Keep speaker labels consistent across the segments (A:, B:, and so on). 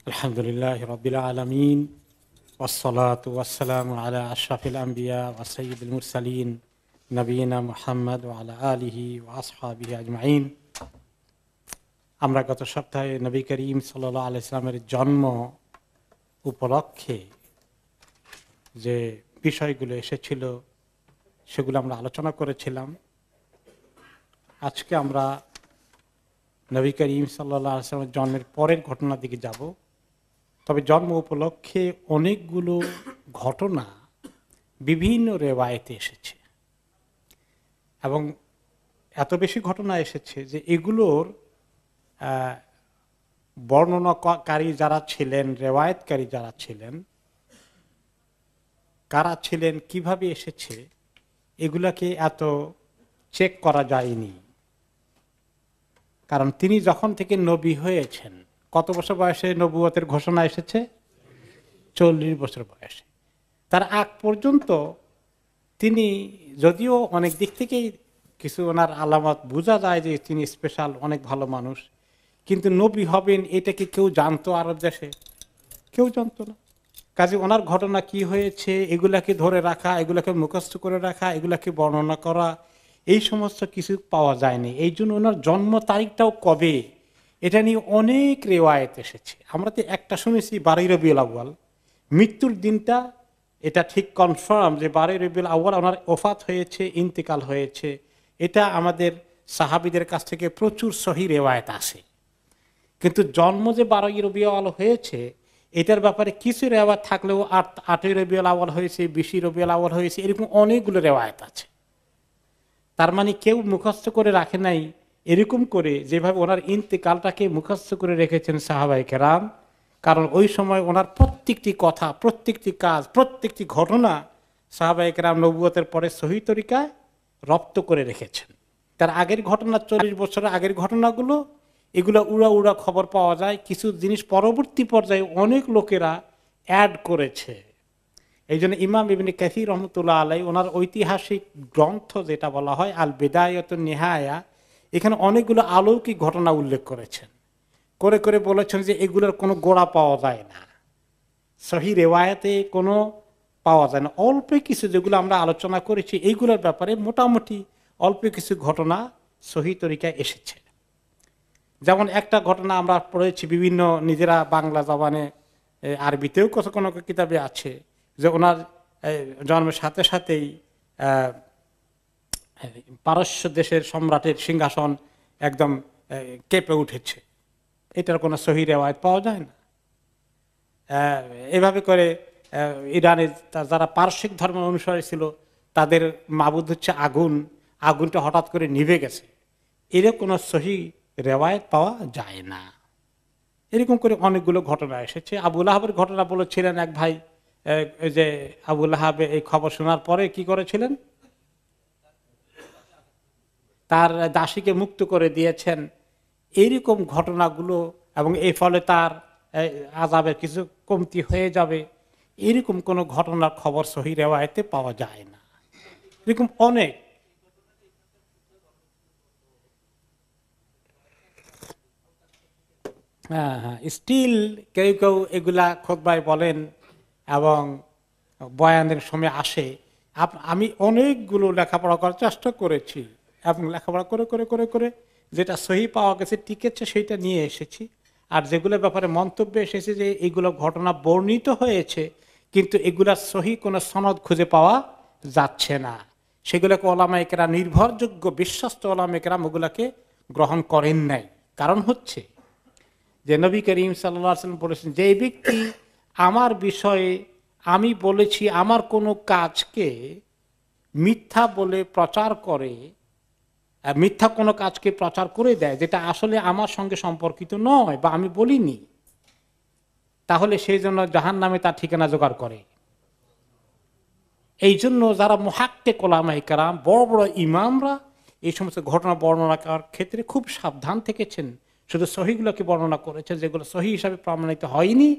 A: আলহামদুলিল্লাহ রাব্বিল আলামিন ওয়াসসালাতু ওয়াসসালামু আলা আশরাফিল আম্বিয়া ওয়া সাইয়্যিদিল মুরসালিন নবিয়িনা মুহাম্মদ ওয়া আলা আলিহি ওয়া আসহাবিহি আজমাইন। আমরা গত সপ্তাহে নবী করিম সাল্লাল্লাহু আলাইহি সাল্লামের জন্ম উপলক্ষে যে বিষয়গুলো এসেছিল সেগুলো আমরা আলোচনা করেছিলাম। আজকে আমরা নবী করিম সাল্লাল্লাহু আলাইহি সাল্লামের জন্মের পরের ঘটনার দিকে যাব। তবে জন্ম উপলক্ষে অনেকগুলো ঘটনা বিভিন্ন রেওয়ায়েতে এসেছে এবং এত বেশি ঘটনা এসেছে যে এগুলোর বর্ণনাকারী যারা ছিলেন, রেওয়ায়েতকারী যারা ছিলেন, কারা ছিলেন, কিভাবে এসেছে, এগুলাকে এত চেক করা যায়নি। কারণ তিনি যখন থেকে নবী হয়েছেন, কত বছর বয়সে নবুয়তের ঘোষণা এসেছে? 40 বছর বয়সে। তার আগ পর্যন্ত তিনি যদিও অনেক দিক থেকেই কিছু ওনার আলামত বোঝা যায় যে তিনি স্পেশাল, অনেক ভালো মানুষ, কিন্তু নবী হবেন এটা কি কেউ জানতো? আরব দেশে কেউ জানতো না। কাজে ওনার ঘটনা কি হয়েছে এগুলাকে ধরে রাখা, এগুলাকে মুখস্থ করে রাখা, এগুলাকে বর্ণনা করা, এই সমস্ত কিছু পাওয়া যায়নি। এই জন্য ওনার জন্ম তারিখটাও কবে, এটা নিয়ে অনেক রেওয়ায়েত এসেছে। আমরা তো একটা শুনেছি 12 রবিউল আউয়াল, মৃত্যুর দিনটা এটা ঠিক কনফার্ম যে 12 রবিউল আউয়াল ওনার ওফাত হয়েছে, ইন্তেকাল হয়েছে। এটা আমাদের সাহাবীদের কাছ থেকে প্রচুর সহি রেওয়ায়েত আছে। কিন্তু জন্ম যে 12 রবিউল আউয়াল হয়েছে এটার ব্যাপারে কিছু রেওয়ায়েত থাকলেও 8 রবিউল আউয়াল হয়েছে, 20 রবিউল আউয়াল হয়েছে, এরকম অনেকগুলো রেওয়ায়েত আছে। তার মানে কেউ মুখস্থ করে রাখে নাই এরকম করে যেভাবে ওনার ইন্তেকালটাকে মুখস্থ করে রেখেছেন সাহাবায়ে কেরাম। কারণ ওই সময় ওনার প্রত্যেকটি কথা, প্রত্যেকটি কাজ, প্রত্যেকটি ঘটনা সাহাবায়ে কেরাম নবুয়তের পরে সহি তরিকায় রপ্ত করে রেখেছেন। তার আগের ঘটনা, 40 বছরের আগের ঘটনাগুলো, এগুলো উড়া উড়া খবর পাওয়া যায়। কিছু জিনিস পরবর্তী পর্যায়ে অনেক লোকেরা অ্যাড করেছে। এই জন্য ইমাম ইবনে কাসির রহমতুল্লাহ আলাই ওনার ঐতিহাসিক গ্রন্থ যেটা বলা হয় আল বিদায়াত ওয়ান নিহায়া, এখানে অনেকগুলো অলৌকিক ঘটনা উল্লেখ করেছেন, করে করে বলেছেন যে এগুলোর কোনো গোড়া পাওয়া যায় না, সহি রেওয়ায়াতে কোনো পাওয়া যায় না। অল্প কিছু যেগুলো আমরা আলোচনা করেছি এইগুলোর ব্যাপারে মোটামুটি অল্প কিছু ঘটনা সহি তরিকায় এসেছে। যেমন একটা ঘটনা আমরা পড়েছি বিভিন্ন নিজেরা বাংলা জবানে, আরবিতেও কোনো কোনো কিতাবে আছে যে ওনার জন্মের সাথে সাথেই পারস্য দেশের সম্রাটের সিংহাসন একদম কেঁপে উঠেছে। এটার কোনো সহি রেওয়ায়েত পাওয়া যায় না। এভাবে করে ইরানের যারা পারসিক ধর্মের অনুসারী ছিল তাদের মাবুদ হচ্ছে আগুন, আগুনটা হঠাৎ করে নিভে গেছে, এর কোনো সহি রেওয়ায়েত পাওয়া যায় না। এরকম করে অনেকগুলো ঘটনা এসেছে। আবুল আহাবের ঘটনা বলেছিলেন এক ভাই, যে আবুল আহাব এই খবর শোনার পরে কি করেছিলেন, তার দাসীকে মুক্ত করে দিয়েছেন। এইরকম ঘটনাগুলো, এবং এই ফলে তার আযাবের কিছু কমতি হয়ে যাবে, এরকম কোনো ঘটনার খবর সহি রেওয়ায়েতে পাওয়া যায় না। এরকম অনেক। হ্যাঁ, স্টিল কেউ কেউ এগুলা খুতবায় বলেন এবং বয়ানের সময় আসে। আমি অনেকগুলো লেখাপড়া করার চেষ্টা করেছি এবং লেখাপড়া করে করে করে করে যেটা সহি পাওয়া গেছে, টিকেছে, সেইটা নিয়ে এসেছি। আর যেগুলোর ব্যাপারে মন্তব্য এসেছে যে এইগুলো ঘটনা বর্ণিত হয়েছে কিন্তু এগুলার সহি কোনো সনদ খুঁজে পাওয়া যাচ্ছে না, সেগুলোকে ওলামায়ে কেরাম, নির্ভরযোগ্য বিশ্বস্ত ওলামায়ে কেরাম ওগুলাকে গ্রহণ করেন নাই। কারণ হচ্ছে যে নবী করিম সাল্লাল্লাহু আলাইহি ওয়াসাল্লাম বলেছেন, যে ব্যক্তি আমার বিষয়ে আমি বলেছি আমার কোনো কাজকে মিথ্যা বলে প্রচার করে, মিথ্যা কোনো কাজকে প্রচার করে দেয় যেটা আসলে আমার সঙ্গে সম্পর্কিত নয় বা আমি বলিনি, তাহলে সেই জন্য জাহান্নামে তার ঠিকানা জোগাড় করে। এই জন্য যারা মুহাক্কিক ওলামায়ে কেরাম, বড় বড় ইমামরা এই সমস্ত ঘটনা বর্ণনা করার ক্ষেত্রে খুব সাবধান থেকেছেন। শুধু সহিগুলোকে বর্ণনা করেছেন, যেগুলো সহি হিসাবে প্রমাণিত হয়নি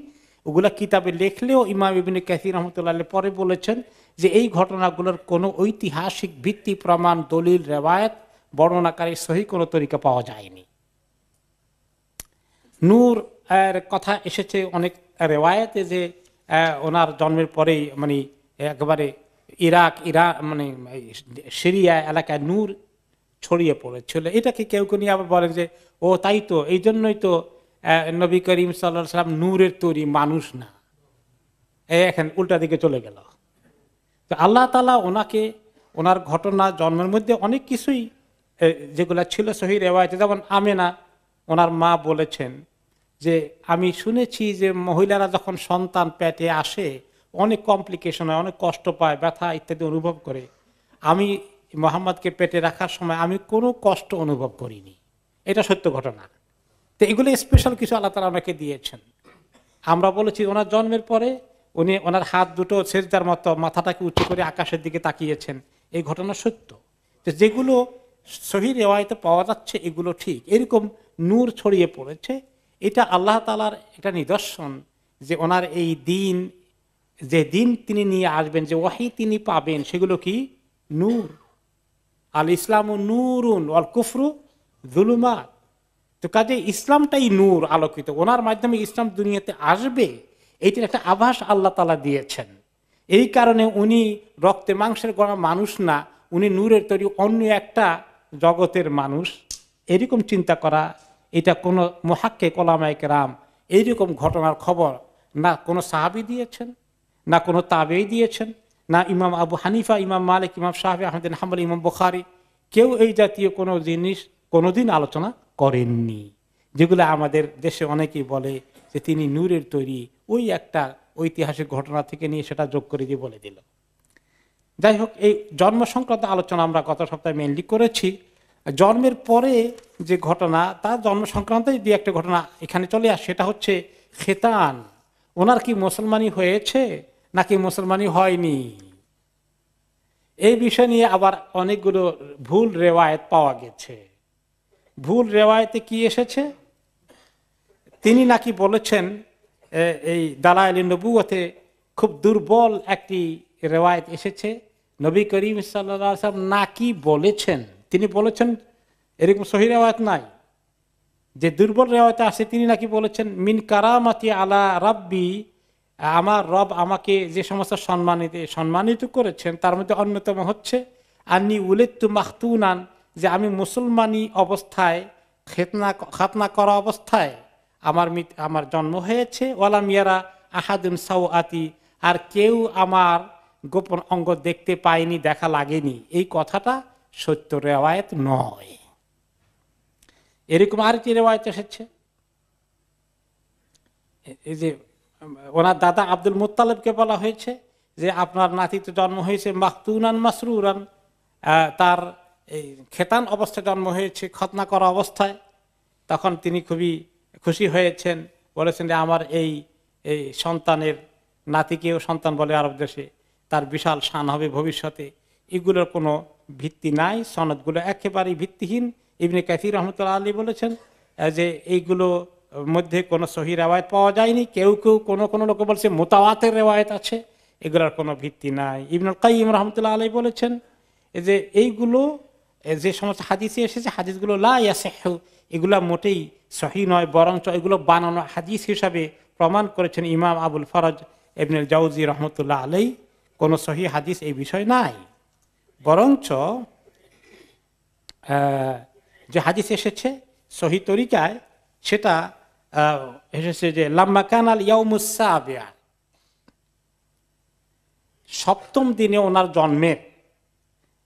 A: ওগুলা কিতাবে লেখলেও ইমাম ইবনে কাসির রহমতুল্লাহ আলাইহি পরে বলেছেন যে এই ঘটনাগুলোর কোনো ঐতিহাসিক ভিত্তি, প্রমাণ, দলিল, রেওয়ায়েত, বর্ণনাকারী সহি কোনো তরিকা পাওয়া যায়নি। নূর কথা এসেছে অনেক রেওয়ায়েতে যে ওনার জন্মের পরেই মানে একেবারে ইরাক মানে সিরিয়া এলাকায় নূর ছড়িয়ে পড়েছিল। এটাকে কেউ কেউ নিয়ে আবার বলেন যে ও তাই তো, এই জন্যই তো নবী করিম সাল্লাল্লাহু আলাইহি সাল্লাম নূরের তৈরি, মানুষ না। এখন উল্টা দিকে চলে গেল। তো আল্লাহ তাআলা ওনাকে, ওনার ঘটনা জন্মের মধ্যে অনেক কিছুই যেগুলা ছিল সহিহ রিওয়ায়াতে, যেমন আমেনা ওনার মা বলেছেন যে আমি শুনেছি যে মহিলারা যখন সন্তান পেটে আসে অনেক কমপ্লিকেশন হয়, অনেক কষ্ট পায়, ব্যথা ইত্যাদি অনুভব করে। আমি মোহাম্মদকে পেটে রাখার সময় আমি কোনো কষ্ট অনুভব করিনি। এটা সত্য ঘটনা। তো এগুলো স্পেশাল কিছু আল্লাহ তাআলা আমাকে দিয়েছেন। আমরা বলেছি ওনার জন্মের পরে উনি ওনার হাত দুটো সেজদার মতো মাথাটাকে উঁচু করে আকাশের দিকে তাকিয়েছেন, এই ঘটনা সত্য। তো যেগুলো সহিহ রিওয়ায়াতে পাওয়া যাচ্ছে এগুলো ঠিক, এরকম নূর ছড়িয়ে পড়েছে। এটা আল্লাহ তাআলার একটা নিদর্শন যে ওনার এই দিন, যে দিন তিনি নিয়ে আসবেন, যে ওয়াহী তিনি পাবেন, সেগুলো কি নূর। আল ইসলামু নূরুন ওয়াল কুফরু যুলুমাত। তো কাজে ইসলামটাই নূর, আলোকিত। ওনার মাধ্যমে ইসলাম দুনিয়াতে আসবে, এইটার একটা আভাস আল্লাহ তাআলা দিয়েছেন। এই কারণে উনি রক্তে মাংসের গড়া মানুষ না, উনি নূরের তৈরি অন্য একটা জগতের মানুষ। এরকম চিন্তা করা, এটা কোনো মুহাক্কিক উলামায়ে কেরাম এইরকম ঘটনার খবর না কোনো সাহাবী দিয়েছেন, না কোনো তাবেঈ দিয়েছেন, না ইমাম আবু হানিফা, ইমাম মালিক, ইমাম শাফি, আহমদ বিন হাম্বল, ইমাম বুখারী, কেউ এই জাতীয় কোনো জিনিস কোনোদিন আলোচনা করেননি। যেগুলো আমাদের দেশে অনেকেই বলে যে তিনি নূরের তৈরি, ওই একটা ঐতিহাসিক ঘটনা থেকে নিয়ে সেটা যোগ করে দিয়ে বলে দিল। যাই হোক, এই জন্ম সংক্রান্ত আলোচনা আমরা গত সপ্তাহে মেনলি করেছি। জন্মের পরে যে ঘটনা, তার জন্ম সংক্রান্ত যে একটা ঘটনা এখানে চলে আসে, সেটা হচ্ছে খেতান। ওনার কি মুসলমানি হয়েছে নাকি মুসলমানি হয়নি, এই বিষয় নিয়ে আবার অনেকগুলো ভুল রেওয়ায়েত পাওয়া গেছে। ভুল রেওয়ায়েতে কি এসেছে, তিনি নাকি বলেছেন, এই দালায়েল নবুয়তে খুব দুর্বল একটি রেওয়ায়েত এসেছে, নবী করিম সাল্লাল্লাহু আলাইহি ওয়াসাল্লাম নাকি বলেছেন, তিনি বলেছেন, এরকম সহিহ রেওয়ায়েত নাই। যে দুর্বল রেওয়ায়েতে আছে, তিনি নাকি বলেছেন মিন কারামাতি আলা রাব্বি, আমার রব আমাকে যে সমস্ত সম্মানিত করেছেন তার মধ্যে অন্যতম হচ্ছে আন্নি উলিদতু মাখতুনান, যে আমি মুসলমানি অবস্থায় খাতনা করা অবস্থায় আমার জন্ম হয়েছে। ওয়ালাম ইয়ারা আহাদুন সাওআতি, আর কেউ আমার গোপন অঙ্গ দেখতে পায়নি, দেখা লাগেনি। এই কথাটা সত্য রেওয়ায়েত নয়। এরকম আরেকটি রেওয়ায়েত এসেছে, এই যে ওনার দাদা আব্দুল মুত্তালিবকে বলা হয়েছে যে আপনার নাতি তো জন্ম হয়েছে মাখতুনান মাসরুরান, তার এই খেতান অবস্থায় জন্ম হয়েছে, খতনা করা অবস্থায়। তখন তিনি খুবই খুশি হয়েছেন, বলেছেন যে আমার এই সন্তানের, নাতিকেও সন্তান বলে আরব দেশে, তার বিশাল শান হবে ভবিষ্যতে। এগুলোর কোনো ভিত্তি নাই, সনদগুলো একেবারেই ভিত্তিহীন। ইবনে কাসির রহমতুল্লাহ আলাইহি বলেছেন যে এইগুলো মধ্যে কোনো সহিহ রেওয়ায়েত পাওয়া যায়নি। কেউ কেউ কোনো লোক বলছে মুতাওয়াতির রেওয়ায়েত আছে, এগুলোর কোনো ভিত্তি নাই। ইবনুল কাইয়িম রহমতুল্লাহ আলাইহি বলেছেন যে এইগুলো যে সমস্ত হাদিসে এসেছে, হাদিসগুলো লা ইয়াসিহু, এগুলা মোটেই সহিহ নয়, বরঞ্চ এগুলো বানানো হাদিস হিসাবে প্রমাণ করেছেন ইমাম আবুল ফরজ ইবনুল জাওজি রহমতুল্লাহ আলাইহি। কোনো সহিহ হাদিস এই বিষয় নাই, বরঞ্চ যে হাদিস এসেছে সহিহ তরিকায় সেটা এসেছে যে লাম্মা কানাল ইয়াউমুস সাবিআ, সপ্তম দিনে ওনার জন্মের,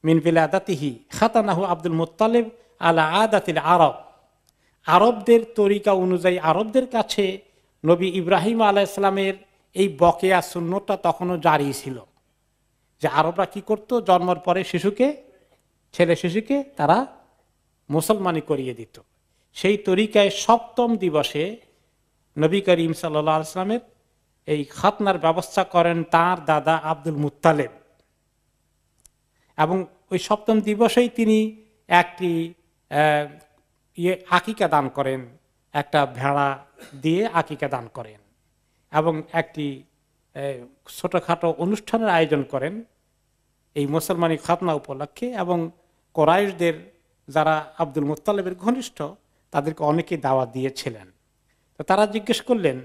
A: মিন বিলাদাতিহি খাতানাহু আব্দুল মুত্তালিব আলা আদাতিল আরব, আরবদের তরিকা অনুযায়ী, আরবদের কাছে নবী ইব্রাহিম আলাইহিস সালামের এই বকেয়া সুন্নতটা তখনও জারি ছিল, যে আরবরা কি করত, জন্মের পরে ছেলে শিশুকে তারা মুসলমানি করিয়ে দিত। সেই তরিকায় সপ্তম দিবসে নবী করিম সাল্লাল্লাহু আলাইহি ওয়াসাল্লামের এই খাতনার ব্যবস্থা করেন তার দাদা আব্দুল মুত্তালিব, এবং ওই সপ্তম দিবসেই তিনি একটি আকিকা দান করেন, একটা ভেড়া দিয়ে আকিকা দান করেন, এবং একটি ছোটখাটো অনুষ্ঠানের আয়োজন করেন এই মুসলমানি খাতনা উপলক্ষে। এবং কোরাইশদের যারা আব্দুল মুত্তালিবের ঘনিষ্ঠ, তাদেরকে অনেকে দাওয়াত দিয়েছিলেন। তো তারা জিজ্ঞেস করলেন,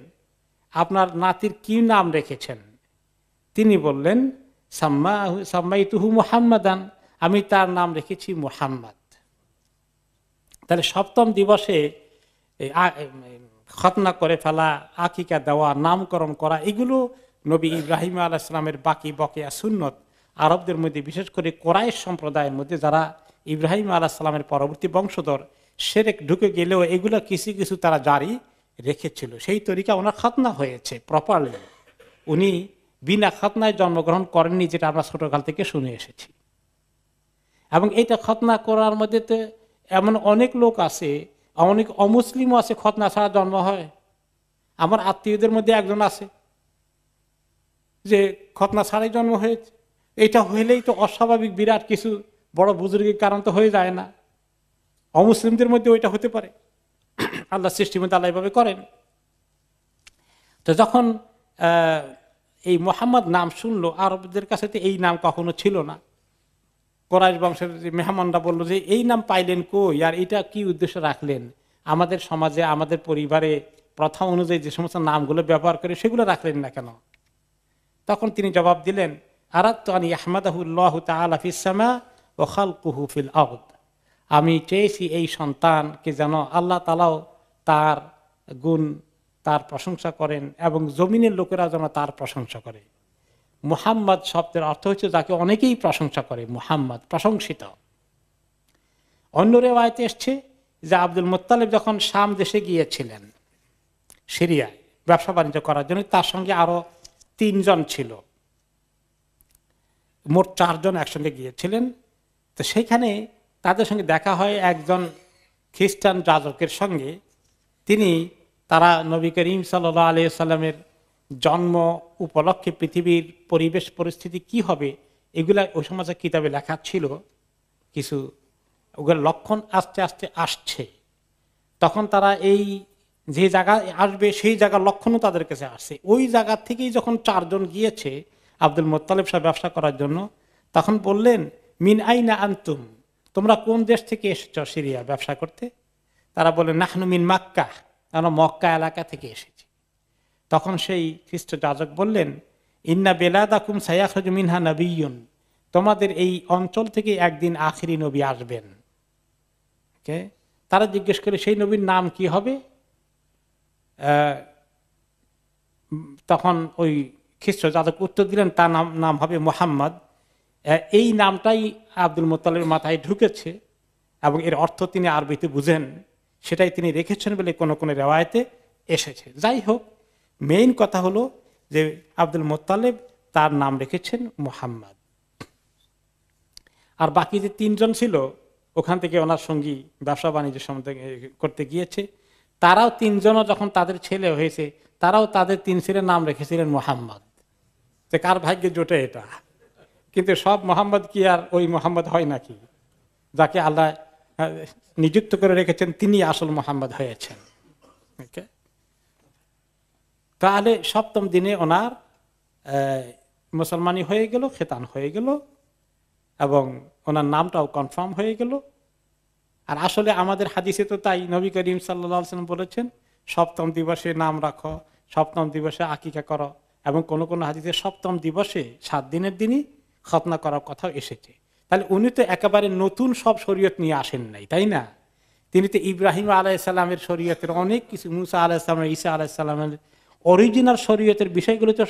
A: আপনার নাতির কি নাম রেখেছেন? তিনি বললেন, সাম্মাইতুহু মুহাম্মাদান, আমি তার নাম রেখেছি মুহাম্মদ। তাহলে সপ্তম দিবসে খতনা করে ফেলা, আকিকা দেওয়া, নামকরণ করা, এগুলো নবী ইব্রাহিম আলাইহিস সালামের বাকি বকেয়া সুন্নত। আরবদের মধ্যে বিশেষ করে কোরাইশ সম্প্রদায়ের মধ্যে যারা ইব্রাহিম আলাইহিস সালামের পরবর্তী বংশধর, শিরক ঢুকে গেলেও এগুলো কিছু কিছু তারা জারি রেখেছিল। সেই তরিকা ওনার খতনা হয়েছে প্রপারলি। উনি বিনা খতনায় জন্মগ্রহণ করেননি, যেটা আমরা ছোটকাল থেকে শুনে এসেছি। এবং এটা খতনা করার মধ্যে তো এমন অনেক লোক আছে, অনেক অমুসলিমও আছে খতনা ছাড়া জন্ম হয়। আমার আত্মীয়দের মধ্যে একজন আছে যে খতনা ছাড়াই জন্ম হয়েছে। এটা হইলেই তো অস্বাভাবিক বিরাট কিছু বড় বুজুর্গের কারণ তো হয়ে যায় না। অমুসলিমদের মধ্যে ওইটা হতে পারে, আল্লাহ সৃষ্টির মধ্যে আল্লাহ এভাবে করেন। তো যখন এই মোহাম্মদ নাম শুনলো, আরবদের কাছে তো এই নাম কখনো ছিল না। কোরাইশ বংশের যে মেহমানরা বললো যে এই নাম পাইলেন কই, আর এটা কি উদ্দেশ্য রাখলেন? আমাদের সমাজে আমাদের পরিবারে প্রথা অনুযায়ী যে সমস্ত নামগুলো ব্যবহার করে সেগুলো রাখলেন না কেন? তখন তিনি জবাব দিলেন, আরাদতু আন ইয়াহমাদাহুল্লাহু তাআলা ফিস সামা ওয়া খালকুহু ফিল আরদ। আমি চেয়েছি এই সন্তানকে যেন আল্লাহ তাআলাও তার গুণ, তার প্রশংসা করেন এবং জমিনের লোকেরা যেন তার প্রশংসা করে। মুহাম্মদ শব্দের অর্থ হচ্ছে যাকে অনেকেই প্রশংসা করে, মুহাম্মদ প্রশংসিত। অন্য রিওয়ায়াতে এসছে যে আব্দুল মুত্তালিব যখন শাম দেশে গিয়েছিলেন, সিরিয়ায় ব্যবসা বাণিজ্য করার জন্য, তার সঙ্গে আরো 3 জন ছিল, মোট 4 জন একসঙ্গে গিয়েছিলেন। তো সেইখানে তাদের সঙ্গে দেখা হয় একজন খ্রিস্টান যাজকের সঙ্গে। তারা নবী করিম সাল্লাল্লাহু আলাইহি সাল্লামের জন্ম উপলক্ষে পৃথিবীর পরিবেশ পরিস্থিতি কি হবে এগুলা ওই সমাজের কিতাবে লেখা ছিল কিছু, ওগুলোর লক্ষণ আস্তে আস্তে আসছে। তখন তারা এই যে জায়গায় আসবে সেই জায়গার লক্ষণও তাদের কাছে আসছে। ওই জায়গা থেকেই যখন 4 জন গিয়েছে আব্দুল মুত্তালিব সাহেব ব্যবসা করার জন্য, তখন বললেন, মিন আইনা আনতুম, তোমরা কোন দেশ থেকে এসেছ সিরিয়া ব্যবসা করতে? তারা বললেন, নাহনু মিন মাক্কা, আমরা মক্কা এলাকা থেকে এসেছি। তখন সেই খ্রিস্ট যাজক বললেন, ইন্না বেলাদাকুম সায়াখরুজু মিনহা নবিয়্যুন, তোমাদের এই অঞ্চল থেকে একদিন আখিরি নবী আসবেন। তারা জিজ্ঞেস করে সেই নবীর নাম কি হবে? তখন ওই খ্রিস্ট যাজক উত্তর দিলেন, তার নাম হবে মুহাম্মদ। এই নামটাই আব্দুল মুত্তালিবের মাথায় ঢুকেছে এবং এর অর্থ তিনি আরবিতে বুঝেন, সেটাই তিনি রেখেছেন বলে কোন কোন রিওয়ায়াতে এসেছে। যাই হোক, মেইন কথা হলো যে আব্দুল মুত্তালিব তার নাম রেখেছেন মুহাম্মদ। আর বাকি যে 3 জন ছিল ওখান থেকে ওনার সঙ্গী ব্যবসা বাণিজ্য করতে গিয়েছে, তারাও 3 জনও যখন তাদের ছেলে হয়েছে তারাও তাদের 3 ছেলের নাম রেখেছিলেন মুহাম্মদ। যে কার ভাগ্যে জোটে এটা। কিন্তু সব মোহাম্মদ কি আর ওই মোহাম্মদ হয় নাকি? যাকে আল্লাহ নিযুক্ত করে রেখেছেন তিনি আসল মোহাম্মদ হয়েছেন। তাহলে 7ম দিনে ওনার মুসলমানি হয়ে গেল, খেতান হয়ে গেল এবং ওনার নামটাও কনফার্ম হয়ে গেল। আর আসলে আমাদের হাদিসে তো তাই, নবী করিম সাল্লাল্লাহু আলাইহি ওয়াসাল্লাম বলেছেন 7ম দিবসে নাম রাখো, 7ম দিবসে আকিকা করো, এবং কোন কোন হাদিসে 7ম দিবসে 7 দিনের দিনই খতনা করার কথাও এসেছে। তাহলে উনি তো একেবারে নতুন সব শরীয়ত নিয়ে আসেন নাই, তাই না? তিনি তো ইব্রাহিম আলাইহিস সালামের শরীয়তের অনেক কিছু, মুসা আলাইহিস সালাম, ঈসা আলাইহিস সালামের অরিজিনাল শরীয়তের বিষয়গুলো তো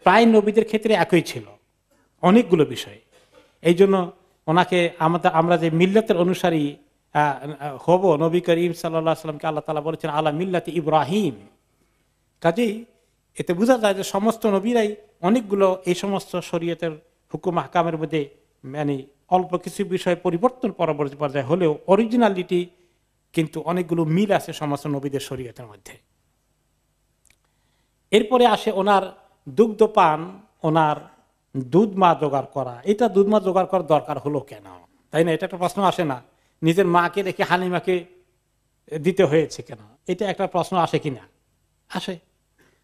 A: প্রায় নবীদের ক্ষেত্রে একই ছিল, অনেকগুলো বিষয়। এই জন্য ওনাকে আমরা যে মিল্লাতের অনুসারী হব, নবী করিম সাল্লাল্লাহু আলাইহি ওয়াসাল্লামকে আল্লাহ তাআলা বলেছেন আলা মিল্লাতি ইব্রাহিম। কাজেই এতে বোঝা যায় যে সমস্ত নবীরাই অনেকগুলো এই সমস্ত শরীয়তের হুকুম আহকামের মধ্যে মানে অল্প কিছু বিষয় পরিবর্তন পরবর্তী পর্যায়ে হলেও অরিজিনালিটি কিন্তু অনেকগুলো মিল আছে সমস্ত নবীদের শরীয়তের মধ্যে। এরপরে আসে ওনার দুগ্ধ পান, ওনার দুধ মা জোগাড় করা। এটা দুধ মা জোগাড় করার দরকার হলো কেন, তাই না? এটা একটা প্রশ্ন আসে না? নিজের মাকে রেখে হালিমাকে দিতে হয়েছে কেন, এটা একটা প্রশ্ন আসে কিনা? আসে।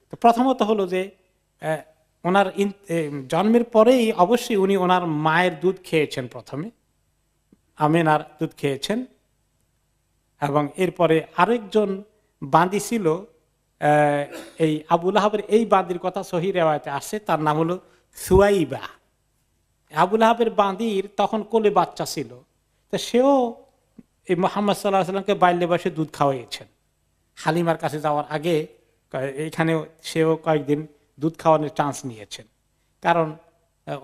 A: তো প্রথমত হলো যে ওনার জন্মের পরেই অবশ্যই উনি ওনার মায়ের দুধ খেয়েছেন, প্রথমে আমেনার দুধ খেয়েছেন, এবং এরপরে আরেকজন বাঁধি ছিল এই আবু লাহাবের এই বাঁদির কথা সহিহ রিওয়ায়াতে আসছে, তার নাম হলো সুয়াইবা। আবু লাহাবের বাঁদির তখন কোলে বাচ্চা ছিল, তো সেও এই মুহাম্মদ সাল্লাল্লাহু আলাইহি ওয়াসাল্লামকে বাল্যে বয়সে দুধ খাওয়াইয়েছেন। হালিমার কাছে যাওয়ার আগে এইখানেও সেও কয়েকদিন দুধ খাওয়ানোর চান্স নিয়েছেন। কারণ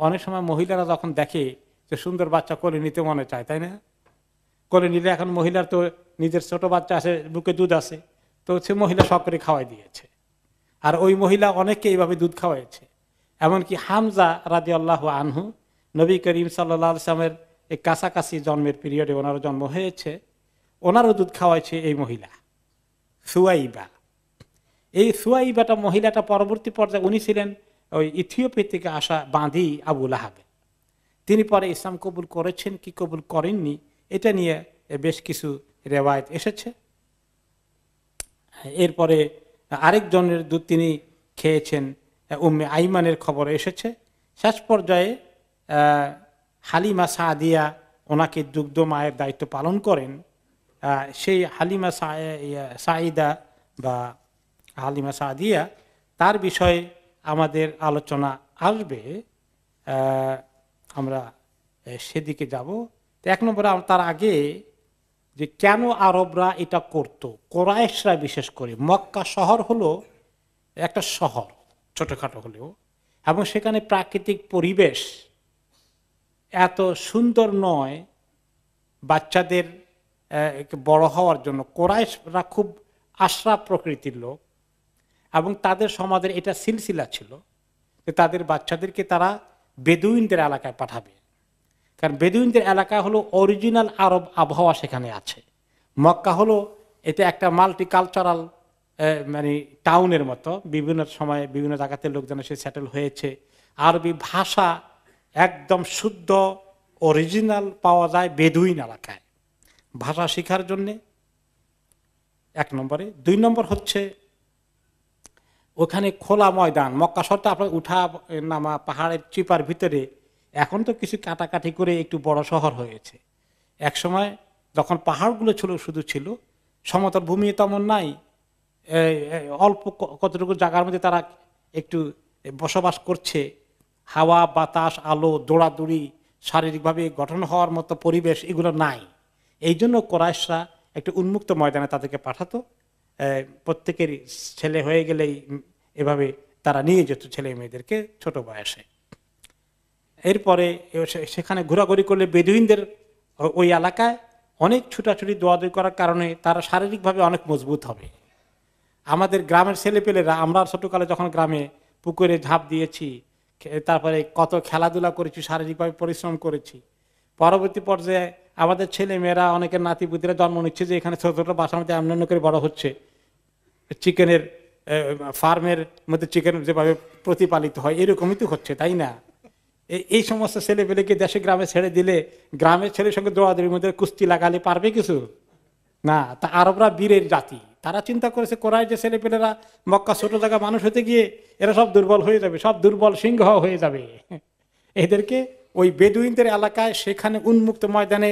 A: অনেক সময় মহিলারা যখন দেখে যে সুন্দর বাচ্চা কোলে নিতে মনে চায়, তাই না? কোলে নিলে এখন মহিলার তো নিজের ছোট বাচ্চা আছে, বুকে দুধ আছে, তো সে মহিলা শখ করে খাওয়াই দিয়েছে। আর ওই মহিলা অনেককে এইভাবে দুধ খাওয়াইছে। এমনকি হামজা রাদিয়াল্লাহু আনহু, নবী করিম সাল্লাল্লাহু আলাইহি ওয়াসাল্লামের এই কাছাকাছি জন্মের পিরিয়ডে ওনারও জন্ম হয়েছে, ওনারও দুধ খাওয়াইছে এই মহিলা সুয়াইবা। এই সুয়াইবাটা মহিলাটা পরবর্তী পর্যায়ে উনি ছিলেন ওই ইথিওপিয়া থেকে আসা বাঁধি আবু লাহাবে। তিনি পরে ইসলাম কবুল করেছেন কি কবুল করেননি এটা নিয়ে বেশ কিছু রেওয়ায়েত এসেছে। এরপরে আরেকজনের দুধ তিনি খেয়েছেন, উম্মে আইমানের খবর এসেছে। শেষ পর্যায়ে হালিমা সাদিয়া ওনাকে দুগ্ধ মায়ের দায়িত্ব পালন করেন। সেই হালিমা সাইদা বা হালিমা সাদিয়া, তার বিষয়ে আমাদের আলোচনা আসবে, আমরা সেদিকে যাব। এক নম্বরে তার আগে যে কেন আরবরা এটা করত, কোরাইশরা বিশেষ করে। মক্কা শহর হলো একটা শহর ছোটখাটো হলেও, এবং সেখানে প্রাকৃতিক পরিবেশ এত সুন্দর নয় বাচ্চাদের বড় হওয়ার জন্য। কোরাইশরা খুব আশরাফ প্রকৃতির লোক, এবং তাদের সমাজের এটা সিলসিলা ছিল যে তাদের বাচ্চাদেরকে তারা বেদুইনদের এলাকায় পাঠাবে। কারণ বেদুইনদের এলাকা হলো অরিজিনাল আরব আবহাওয়া সেখানে আছে। মক্কা হলো এটা একটা মাল্টিকালচারাল মানে টাউনের মতো, বিভিন্ন সময়ে বিভিন্ন জায়গাতে লোকজন এসে সেটেল হয়েছে। আরবি ভাষা একদম শুদ্ধ অরিজিনাল পাওয়া যায় বেদুইন এলাকায় ভাষা শেখার জন্যে, এক নম্বরে। দুই নম্বর হচ্ছে ওখানে খোলা ময়দান। মক্কা শহরটা আপনার উঠা নামা পাহাড়ের চিপার ভিতরে, এখন তো কিছু কাটাকাটি করে একটু বড় শহর হয়েছে। এক সময় যখন পাহাড়গুলো শুধু ছিল, সমতল ভূমি তেমন নাই, অল্প কতটুকু জায়গার মধ্যে তারা একটু বসবাস করছে। হাওয়া বাতাস আলো দৌড়াদৌড়ি শারীরিকভাবে গঠন হওয়ার মতো পরিবেশ এগুলো নাই। এই জন্য কোরাইশরা একটু উন্মুক্ত ময়দানে তাদেরকে পাঠাতো। প্রত্যেকের ছেলে হয়ে গেলেই এভাবে তারা নিয়ে যেত ছেলে মেয়েদেরকে ছোট বয়সে। এরপরে সেখানে ঘোরাঘুরি করলে বেদুইনদের ওই এলাকায় অনেক ছুটাছুটি দৌড়াদৌড়ি করার কারণে তারা শারীরিকভাবে অনেক মজবুত হবে। আমাদের গ্রামের ছেলেপেলেরা, আমরা ছোটকালে যখন গ্রামে পুকুরে ঝাঁপ দিয়েছি, তারপরে কত খেলাধুলা করেছি, শারীরিকভাবে পরিশ্রম করেছি, পরবর্তী পর্যায়ে আমাদের ছেলে মেয়েরা অনেকের নাতি বুদ্ধিরা জন্ম নিচ্ছে যে এখানে ছোট ছোট বাসার মধ্যে এমন করে বড় হচ্ছে। চিকেনের ফার্মের মধ্যে চিকেন যেভাবে প্রতিপালিত হয় এরকমই তো হচ্ছে, তাই না? এই সমস্ত ছেলে পেলেকে দেশে গ্রামে ছেড়ে দিলে গ্রামের ছেলের সঙ্গে দৌড়াদৌড়ির মধ্যে কুস্তি লাগালে পারবে কিছু না। তা আরবরা বীরের জাতি, তারা চিন্তা করেছে কোরাইশ যে ছেলে পেলেরা মক্কা ছোট জায়গা মানুষ হতে গিয়ে এরা সব দুর্বল হয়ে যাবে, সব দুর্বল সিংহ হয়ে যাবে। এদেরকে ওই বেদুইনদের এলাকায় সেখানে উন্মুক্ত ময়দানে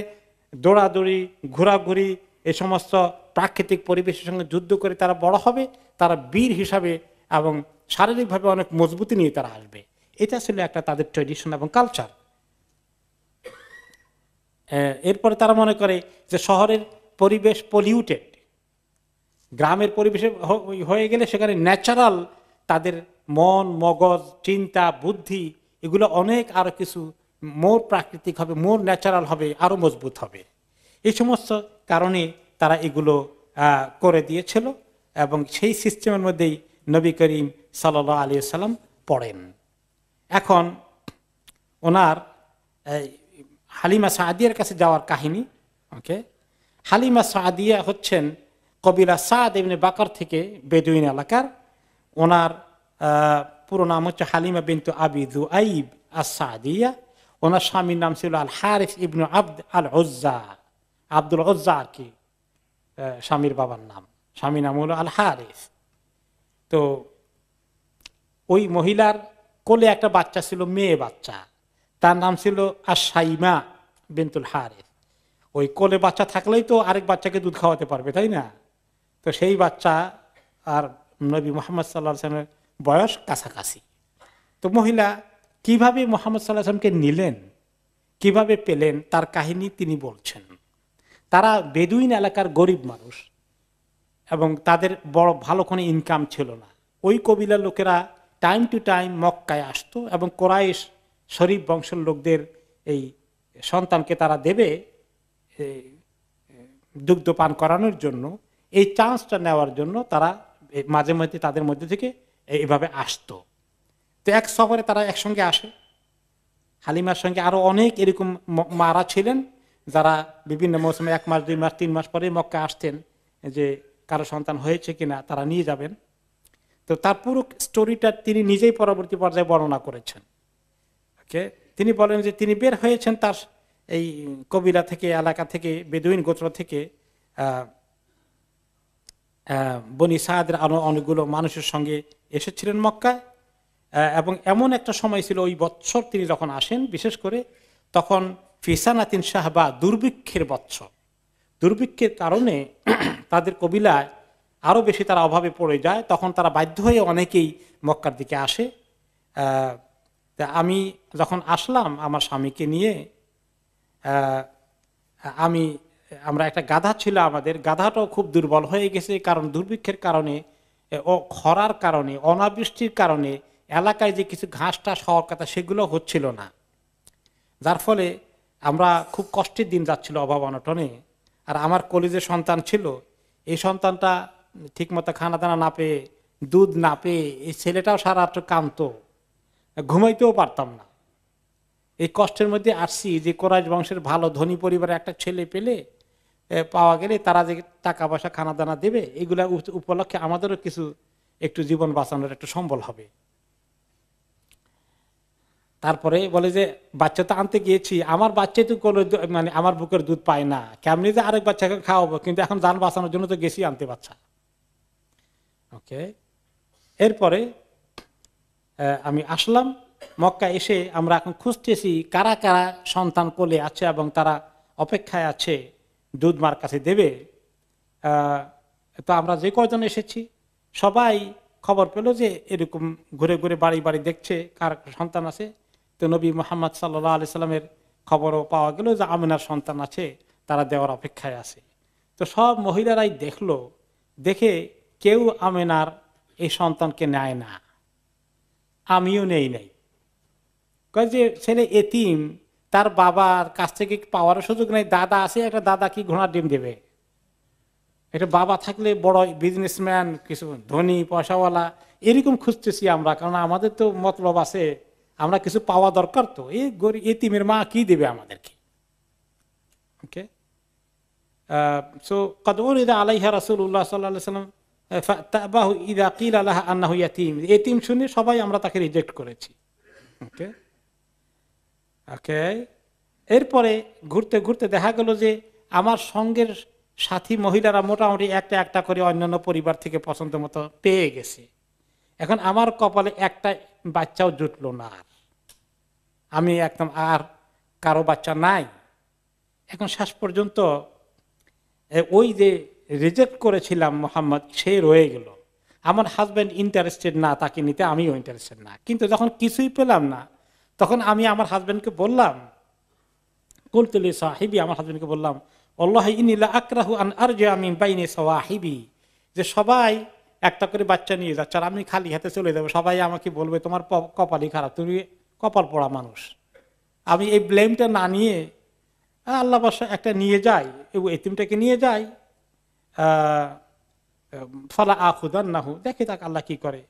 A: দৌড়াদৌড়ি ঘোরাঘুরি এই সমস্ত প্রাকৃতিক পরিবেশের সঙ্গে যুদ্ধ করে তারা বড় হবে, তারা বীর হিসাবে এবং শারীরিকভাবে অনেক মজবুতি নিয়ে তারা আসবে। এটা ছিল একটা তাদের ট্রেডিশন এবং কালচার। এরপরে তারা মনে করে যে শহরের পরিবেশ পলিউটেড, গ্রামের পরিবেশে হয়ে গেলে সেখানে ন্যাচারাল তাদের মন মগজ চিন্তা বুদ্ধি এগুলো অনেক আরো কিছু মোর প্রাকৃতিক হবে, মোর ন্যাচারাল হবে, আরো মজবুত হবে। এই সমস্ত কারণে তারা এগুলো করে দিয়েছিল, এবং সেই সিস্টেমের মধ্যেই নবী করিম সাল্লাল্লাহু আলাইহি ওয়াসাল্লাম পড়েন। এখন ওনার হালিমা সাদিয়ার কাছে যাওয়ার কাহিনী। ওকে, হালিমা সাদিয়া হচ্ছেন কবিলা সাদ ইবনে বাকর থেকে বেদুইন এলাকার। ওনার পুরো নাম হচ্ছে হালিমা বিনতু আবি দুআইব আস-সাদিয়া। ওনার স্বামীর নাম ছিল আল হারিস ইবনু আব্দ আল উজ্জা, আব্দুল উজ্জা আর কি স্বামীর বাবার নাম, স্বামীর নাম হলো আল হারিস। তো ওই মহিলার কোলে একটা বাচ্চা ছিল, মেয়ে বাচ্চা, তার নাম ছিল আশ-শাইমা বিনতুল হারিস। ওই কোলে বাচ্চা থাকলেই তো আরেক বাচ্চাকে দুধ খাওয়াতে পারবে, তাই না? তো সেই বাচ্চা আর নবী মুহাম্মদ সাল্লাল্লাহু আলাইহি ওয়াসাল্লামের বয়স কাছাকাছি। তো মহিলা কিভাবে মুহাম্মদ সাল্লাল্লাহু আলাইহি ওয়াসাল্লামকে নিলেন, কিভাবে পেলেন, তার কাহিনী তিনি বলছেন। তারা বেদুইন এলাকার গরিব মানুষ এবং তাদের বড় ভালো কোনো ইনকাম ছিল না। ওই কবিলার লোকেরা টাইম টু টাইম মক্কায় আসতো এবং কোরাইশ শরীফ বংশের লোকদের এই সন্তানকে তারা দেবে দুগ্ধ পান করানোর জন্য। এই চান্সটা নেওয়ার জন্য তারা মাঝে মধ্যে তাদের মধ্যে থেকে এইভাবে আসতো। তো এক সফরে তারা একসঙ্গে আসে। হালিমার সঙ্গে আরো অনেক এরকম মারা ছিলেন যারা বিভিন্ন মৌসুমে 1 মাস 2 মাস 3 মাস পরে মক্কা আসতেন যে কারো সন্তান হয়েছে কিনা তারা নিয়ে যাবেন। তো তার পুরো স্টোরিটা তিনি নিজেই পরবর্তী পর্যায়ে বর্ণনা করেছেন। ওকে, তিনি বলেন যে তিনি বের হয়েছেন তার এই কবিরা থেকে, এলাকা থেকে, বেদুইন গোত্র থেকে বনি সাদের আরো অনেকগুলো মানুষের সঙ্গে এসেছিলেন মক্কায়। এবং এমন একটা সময় ছিল ওই বৎসর তিনি যখন আসেন, বিশেষ করে তখন ফিসানাতিন শাহবা, দুর্ভিক্ষের বৎসর। দুর্ভিক্ষের কারণে তাদের কবিলায় আরো বেশি তারা অভাবে পড়ে যায়। তখন তারা বাধ্য হয়ে অনেকেই মক্কার দিকে আসে। তা আমি যখন আসলাম আমার স্বামীকে নিয়ে, আমরা একটা গাধা ছিল, আমাদের গাধাটাও খুব দুর্বল হয়ে গেছে, কারণ দুর্ভিক্ষের কারণে ও খরার কারণে, অনাবৃষ্টির কারণে এলাকায় যে কিছু ঘাস টাস হওয়ার কথা সেগুলো হচ্ছিল না। যার ফলে আমরা খুব কষ্টের দিন যাচ্ছিল অভাব অনটনে। আর আমার কলেজের সন্তান ছিল, এই সন্তানটা ঠিকমতো খানা দানা না পেয়ে, দুধ না পেয়ে, এই ছেলেটাও সারা রাত্র কাঁদতো, ঘুমাইতেও পারতাম না। এই কষ্টের মধ্যে আসছি যে কোরাইশ বংশের ভালো ধনী পরিবারের একটা ছেলে পেলে পাওয়া গেলে তারা যে টাকা পয়সা খানা দানা দেবে, এগুলা উপলক্ষে আমাদেরও কিছু একটু জীবন বাঁচানোর একটু সম্বল হবে। তারপরে বলে যে বাচ্চা তো আনতে গিয়েছি, আমার বাচ্চাই তো মানে আমার বুকের দুধ পায় না, কেমনি যে আরেক বাচ্চাকে খাওয়াবো, কিন্তু এখন যান বাঁচানোর জন্য তো গেছি আনতে বাচ্চা। ওকে, এরপরে আমি আসলাম মক্কা। এসে আমরা এখন খুঁজতেছি কারা কারা সন্তান কোলে আছে এবং তারা অপেক্ষায় আছে দুধ মার কাছে দেবে। তো আমরা যে কয়জন এসেছি সবাই খবর পেল যে এরকম ঘুরে ঘুরে বাড়ি বাড়ি দেখছে কার সন্তান আছে। তো নবী মুহাম্মদ সাল্লাল্লাহু আলাইহি সাল্লামের খবরও পাওয়া গেল যে আমিনার সন্তান আছে, তারা দেওয়ার অপেক্ষায় আছে। তো সব মহিলারাই দেখলো, দেখে কেউ আমিনার এই সন্তানকে নেয় না, আমিও নেই নাই। যে ছেলে এতিম, তার বাবার কাছ থেকে পাওয়ার সুযোগ নেই। দাদা আছে, একটা দাদা কি ঘোড়ার ডিম দেবে? এটা বাবা থাকলে বড় বিজনেসম্যান, কিছু ধনী পয়সাওয়ালা, এরকম খুঁজতেছি আমরা, কারণ আমাদের তো মতলব আছে, আমরা কিছু পাওয়া দরকার। তো এই গরিব এতিমের মা কি দেবে আমাদেরকে? ওকে, সো কদ উরিদা আলাইহা রাসূলুল্লাহ সাল্লাল্লাহু আলাইহি ওয়াসাল্লাম ফাতাবাহু ইযা কিলা লাহা আন্নাহু ইয়াতীম। এতিম শুনে সবাই আমরা তাকে রিজেক্ট করেছি। ওকে ওকে, এরপরে ঘুরতে ঘুরতে দেখা গেল যে আমার সঙ্গের সাথী মহিলারা মোটামুটি একটা একটা করে অন্যান্য পরিবার থেকে পছন্দ মতো পেয়ে গেছে। এখন আমার কপালে একটা বাচ্চাও জুটলো না, আমি একদম আর কারো বাচ্চা নাই। এখন শেষ পর্যন্ত ওই যে রিজেক্ট করেছিলাম মোহাম্মদ, সে রয়ে গেল। আমার হাজব্যান্ড ইন্টারেস্টেড না তাকে নিতে, আমিও ইন্টারেস্টেড না। কিন্তু যখন কিছুই পেলাম না, তখন আমি আমার হাজব্যান্ডকে বললাম, কুলতুলি সাহিবি, আমার হাজব্যান্ডকে বললাম, আল্লাহি ইন্নী লা আকরাহু আন আরজিআ মিন বাইনি সাওয়াহিবি, যে সবাই একটা করে বাচ্চা নিয়ে যাচ্ছে আর আমি খালি হাতে চলে যাবো, সবাই আমাকে বলবে তোমার কপালই খারাপ, তুমি কপাল পোড়া মানুষ। আমি এই ব্লেমটা না নিয়ে আল্লাহ বাসা একটা নিয়ে যাই, এতিমটাকে নিয়ে যাই, ফালা আখুদান্নাহু, দেখে তাকে আল্লাহ কি করে।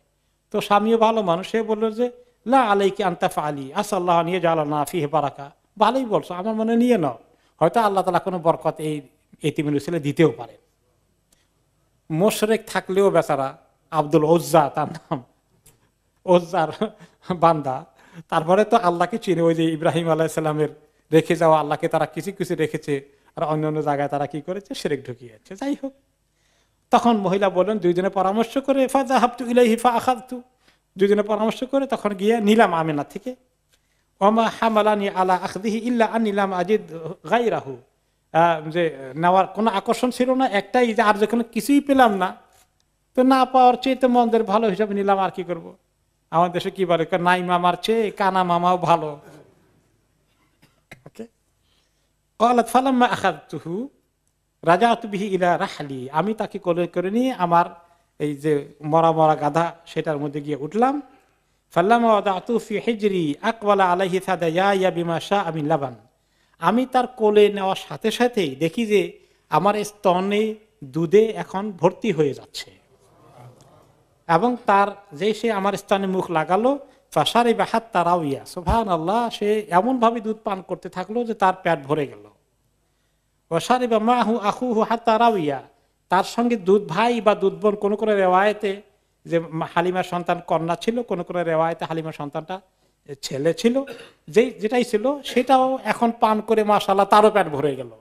A: তো স্বামীও ভালো মানুষ, সে বললো যে লা আলাইকি আনতা ফালি আসাল্লাহ নিয়ে জালানা ফিহি বারাকা। ভালোই বলছো, আমার মনে নিয়ে নাও, হয়তো আল্লাহ তাআলা কোনো বরকত এই এতিমের ছেলে দিতেও পারে। মোশরেক থাকলেও বেচারা, আব্দুল ওজ্জা তার নাম, ওজ্জার বান্দা, তারপরে তো আল্লাহকে চিনে। ওই যে ইব্রাহিম আলাইহিস সালামের রেখে যাওয়া আল্লাহকে তারা কিছু কিছু রেখেছে, আর অন্যান্য জায়গায় তারা কি করেছে, শিরক ঢুকিয়েছে। যাই হোক, তখন মহিলা বলেন দুইজনে পরামর্শ করে ফাযাহাবতু ইলাইহি ফাআখাযতু, দুইজনে পরামর্শ করে তখন গিয়ে নিলাম আমিনা থেকে। ওমা হামালানি আলা আখযিহি ইল্লা আন্নী লাম আজিদ গায়রাহু, যে নেওয়ার কোনো আকর্ষণ ছিল না, একটাই যে আর যখন কিছুই পেলাম না, তো না পাওয়ার চেয়ে তো মন্দের ভালো হিসাবে নিলাম, আর কি করব। আমার দেশে কি বলে, নাই মামার চেয়ে কানা মামাও ভালো। আমি তাকে কোলে করে নিয়ে আমার এই যে মরা মরা গাধা সেটার মধ্যে গিয়ে উঠলাম। আমি তার কোলে নেওয়ার সাথে সাথেই দেখি যে আমার স্তনে দুধে এখন ভর্তি হয়ে যাচ্ছে, এবং তার যে সে আমার স্তনে মুখ লাগালো, ফাসারি বাহাত তারাউইয়া, সুবহানাল্লাহ, সে এমন ভাবে দুধ পান করতে থাকলো যে তার পেট ভরে গেল। ওয়াসারি বা মাহু আখুহু হাত তারাউইয়া, তার সঙ্গে দুধ ভাই বা দুধ বোন, কোন কোন রেওয়ায়েতে যে হালিমার সন্তান কন্যা ছিল, কোন কোন রেওয়ায়েতে হালিমার সন্তানটা ছেলে ছিল, যেটাই ছিল সেটাও এখন পান করে মাশাআল্লাহ তারও পেট ভরে গেল।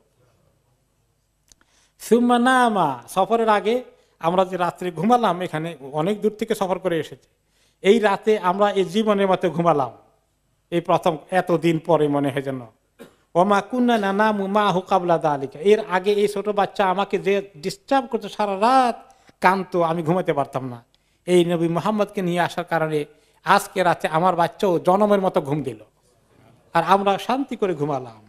A: সুম্মা নামা, সফরের আগে আমরা যে রাত্রে ঘুমালাম, এখানে অনেক দূর থেকে সফর করে এসেছি, এই রাতে আমরা এই জীবনের মতো ঘুমালাম, এই প্রথম এতদিন পরে মনে হয় যেন। ওমা কুন্না নানামু মাহু কাবলা দালিকা, এর আগে এই ছোট বাচ্চা আমাকে যে ডিস্টার্ব করতো, সারা রাত কাঁদতো, আমি ঘুমাতে পারতাম না। এই নবী মুহাম্মদকে নিয়ে আসার কারণে আজকে রাতে আমার বাচ্চাও জনমের মতো ঘুম দিল, আর আমরা শান্তি করে ঘুমালাম।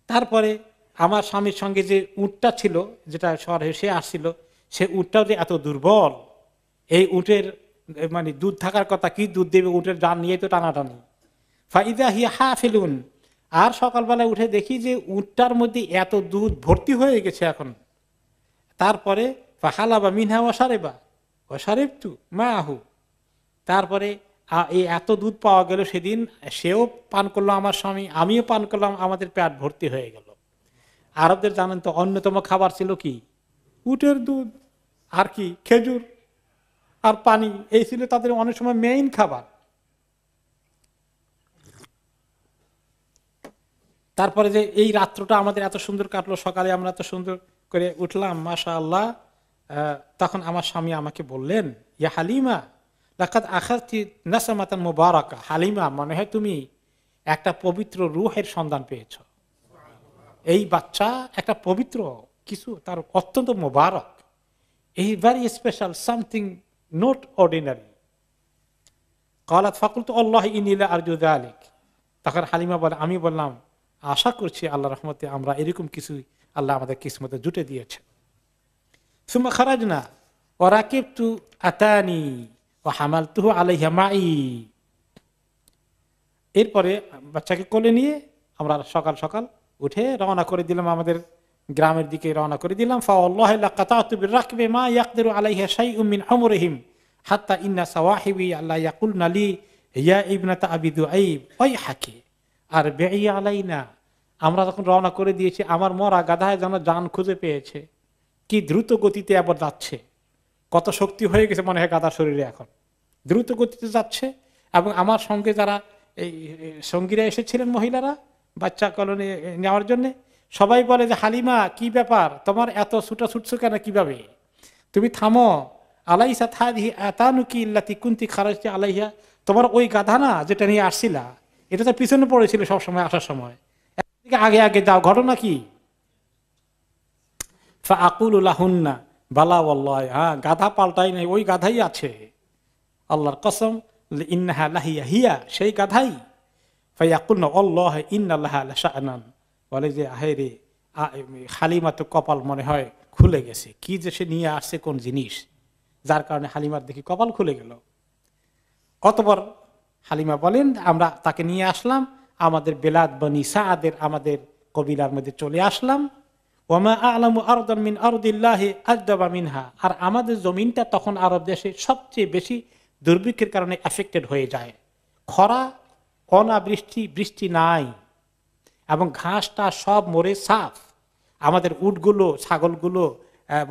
A: তারপরে আমার স্বামীর সঙ্গে যে উটটা ছিল, যেটা শহরে সে আসছিল, সে উটটাও যে এত দুর্বল, এই উটের মানে দুধ থাকার কথা, কি দুধ দেবে, উটের জান নিয়ে তো টানাটানি। ফাইদা হিয়া হাফিলুন, আর সকালবেলায় উঠে দেখি যে উটটার মধ্যে এত দুধ ভর্তি হয়ে গেছে এখন। তারপরে ফাহালাবা মিনহা ওয়াসারেবা ওয়াসারেবতু মাহু, তারপরে এই এত দুধ পাওয়া গেল সেদিন, সেও পান করলো আমার স্বামী, আমিও পান করলাম, আমাদের পেট ভর্তি হয়ে গেল। আরবদের জানেন তো অন্যতম খাবার ছিল কি, উটের দুধ, আর কি খেজুর আর পানি, এই ছিল তাদের অনেক সময় মেইন খাবার। তারপরে যে এই রাত্রটা আমাদের এত সুন্দর কাটলো, সকালে আমরা এত সুন্দর করে উঠলাম মাশাআল্লাহ। তখন আমার স্বামী আমাকে বললেন, ইয়া হালিমা লাকাদ আখাযতি নাসামাতান মুবারাকা, হালিমা, মনে হয় তুমি একটা পবিত্র রূহের সন্ধান পেয়েছো। এই বাচ্চা একটা পবিত্র কিছু, তার অত্যন্ত মুবারক, এই very special, something not ordinary. ক্বালাত ফাকুলতু আল্লাহি ইন্নী লা আরজু যালিক, তখন হালিমা বলে, আমি বললাম আশা করছি আল্লাহর রহমতে আমরা এরকম কিছু আল্লাহ আমাদের কিসমতে জুটে দিয়েছে। সুম্মা খারাজনা ওয়া রাকিবতু আতানি ওয়া হামালতুহু আলাইহা মাই, এরপরে বাচ্চাকে কোলে নিয়ে আমরা সকাল সকাল উঠে রওনা করে দিলাম, আমাদের গ্রামের দিকে রওনা করে দিলাম। ফাওয়াল্লাহি লাকাতাতু বিরাকবি মা ইয়াকদিরু আলাইহা শাইউম মিন উমরিহিম হাত্তা ইন্না সাওয়াহিবি আল্লাহ ইয়াকুলনা লি ইয়া ইবনাতা আবি দুআইব ওয়াইহাকি আর বেঈ আলাইনা, আমরা যখন রওনা করে দিয়েছি, আমার মরা গাধায় যেন জান খুঁজে পেয়েছে, কি দ্রুত গতিতে আবার যাচ্ছে, কত শক্তি হয়ে গেছে মনে হয় গাধার শরীরে, এখন দ্রুত গতিতে যাচ্ছে। এবং আমার সঙ্গে যারা এই সঙ্গীরা এসেছিলেন, মহিলারা বাচ্চা কলোনি নেওয়ার জন্য, সবাই বলে যে হালিমা কি ব্যাপার, তোমার এত ছুটা ছুটছো কেন, কিভাবে, তুমি থামো। আলাইসা থাদিহি আতানুকি ইল্লাতি কুনতি খারাজতি আলাইহা, তোমার ওই গাধা না যেটা নিয়ে আসছিলা, এটা তো পিছনে পড়েছিল সবসময় আসার সময়, আগে আগে যাও, ঘটনা কি? ফাআকুলু লাহুন্না বালা ওয়াল্লাহি, হ্যাঁ গাধা পাল্টাই নাই, ওই গাধাই আছে, আল্লাহর কসম, ইন্নাহা লাহিয়া হিয়া, সেই গাধাই। ফায়াকুলনা আল্লাহ ইন্নাল্লাহা লাশাআনান, বলে যে আহেরে হালিমা তো কপাল মনে হয় খুলে গেছে, কি যে সে নিয়ে আসছে কোন জিনিস, যার কারণে হালিমার দেখি কপাল খুলে গেল। অতঃপর হালিমা বলেন, আমরা তাকে নিয়ে আসলাম, আমাদের বেলাদ বনি সাআদের আমাদের কবিলার মধ্যে চলে আসলাম। ওয়ামা আ'লামু আরদান মিন আরদিল্লাহি আজদাবা মিনহা, আর আমাদের জমিনটা তখন আরব দেশে সবচেয়ে বেশি দুর্ভিক্ষের কারণে এফেক্টেড হয়ে যায়, খরা, অনাবৃষ্টি, বৃষ্টি নাই, এবং ঘাসটা সব মরে সাফ। আমাদের উটগুলো, ছাগলগুলো,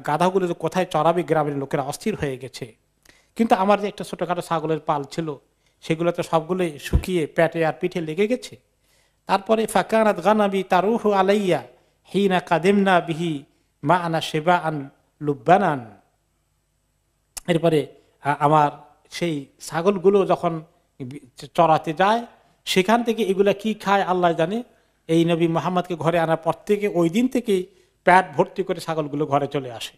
A: গাধাগুলো যে কোথায় চড়াবে, গ্রামের লোকেরা অস্থির হয়ে গেছে। কিন্তু আমার যে একটা ছোটখাটো ছাগলের পাল ছিল, সেগুলো তো সবগুলোই শুকিয়ে পেটে আর পিঠে লেগে গেছে। তারপরে ফাকানাত গানাবি তারুহু আলাইয়া হিনা কাদিমনা বিহি মা আনা সেবা আন লুব্বানান, এরপরে আমার সেই ছাগলগুলো যখন চড়াতে যায়, সেখান থেকে এগুলা কি খায় আল্লাহ জানে। এই নবী মুহাম্মদকে ঘরে আনার পর থেকে, ওই দিন থেকে প্যাট ভর্তি করে ছাগলগুলো ঘরে চলে আসে,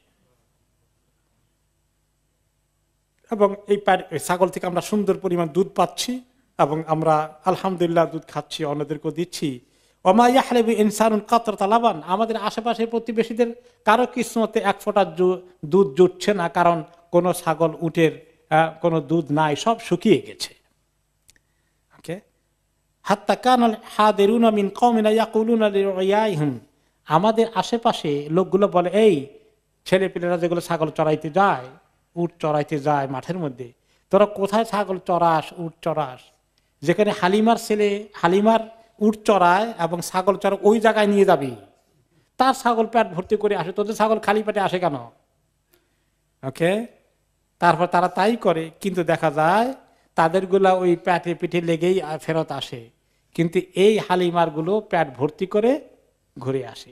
A: এবং এই ছাগল থেকে আমরা সুন্দর পরিমাণ দুধ পাচ্ছি এবং আমরা আলহামদুলিল্লাহ দুধ খাচ্ছি, অন্যদেরকেও দিচ্ছি। ওমা ইয়াহলিবু ইনসানুন কাতরাতা লাবান, আমাদের আশেপাশের প্রতিবেশীদের কারো কিসমতে এক ফোঁটা দুধ জুটছে না, কারণ কোনো ছাগল উটের কোনো দুধ নাই, সব শুকিয়ে গেছে। ওকে, হাত্তা কানাল হাদিরুনা মিন কওমিনা ইয়াকুলুনা লিরুয়াইহিম, আমাদের আশেপাশে লোকগুলো বলে, এই ছেলেপিলেরা যেগুলো ছাগল চড়াইতে যায়, উট চড়াইতে যায় মাঠের মধ্যে, তোরা কোথায় ছাগল চড়াস, উট চড়াস? যেখানে হালিমার ছেলে হালিমার উট চড়ায় এবং ছাগল চড়া, ওই জায়গায় নিয়ে যাবি, তার ছাগল পেট ভর্তি করে আসে, তোদের ছাগল খালি পেটে আসে কেন? ওকে, তারপর তারা তাই করে, কিন্তু দেখা যায় তাদেরগুলা ওই পেটে পিঠে লেগেই ফেরত আসে, কিন্তু এই হালিমার গুলো পেট ভর্তি করে ঘুরে আসে।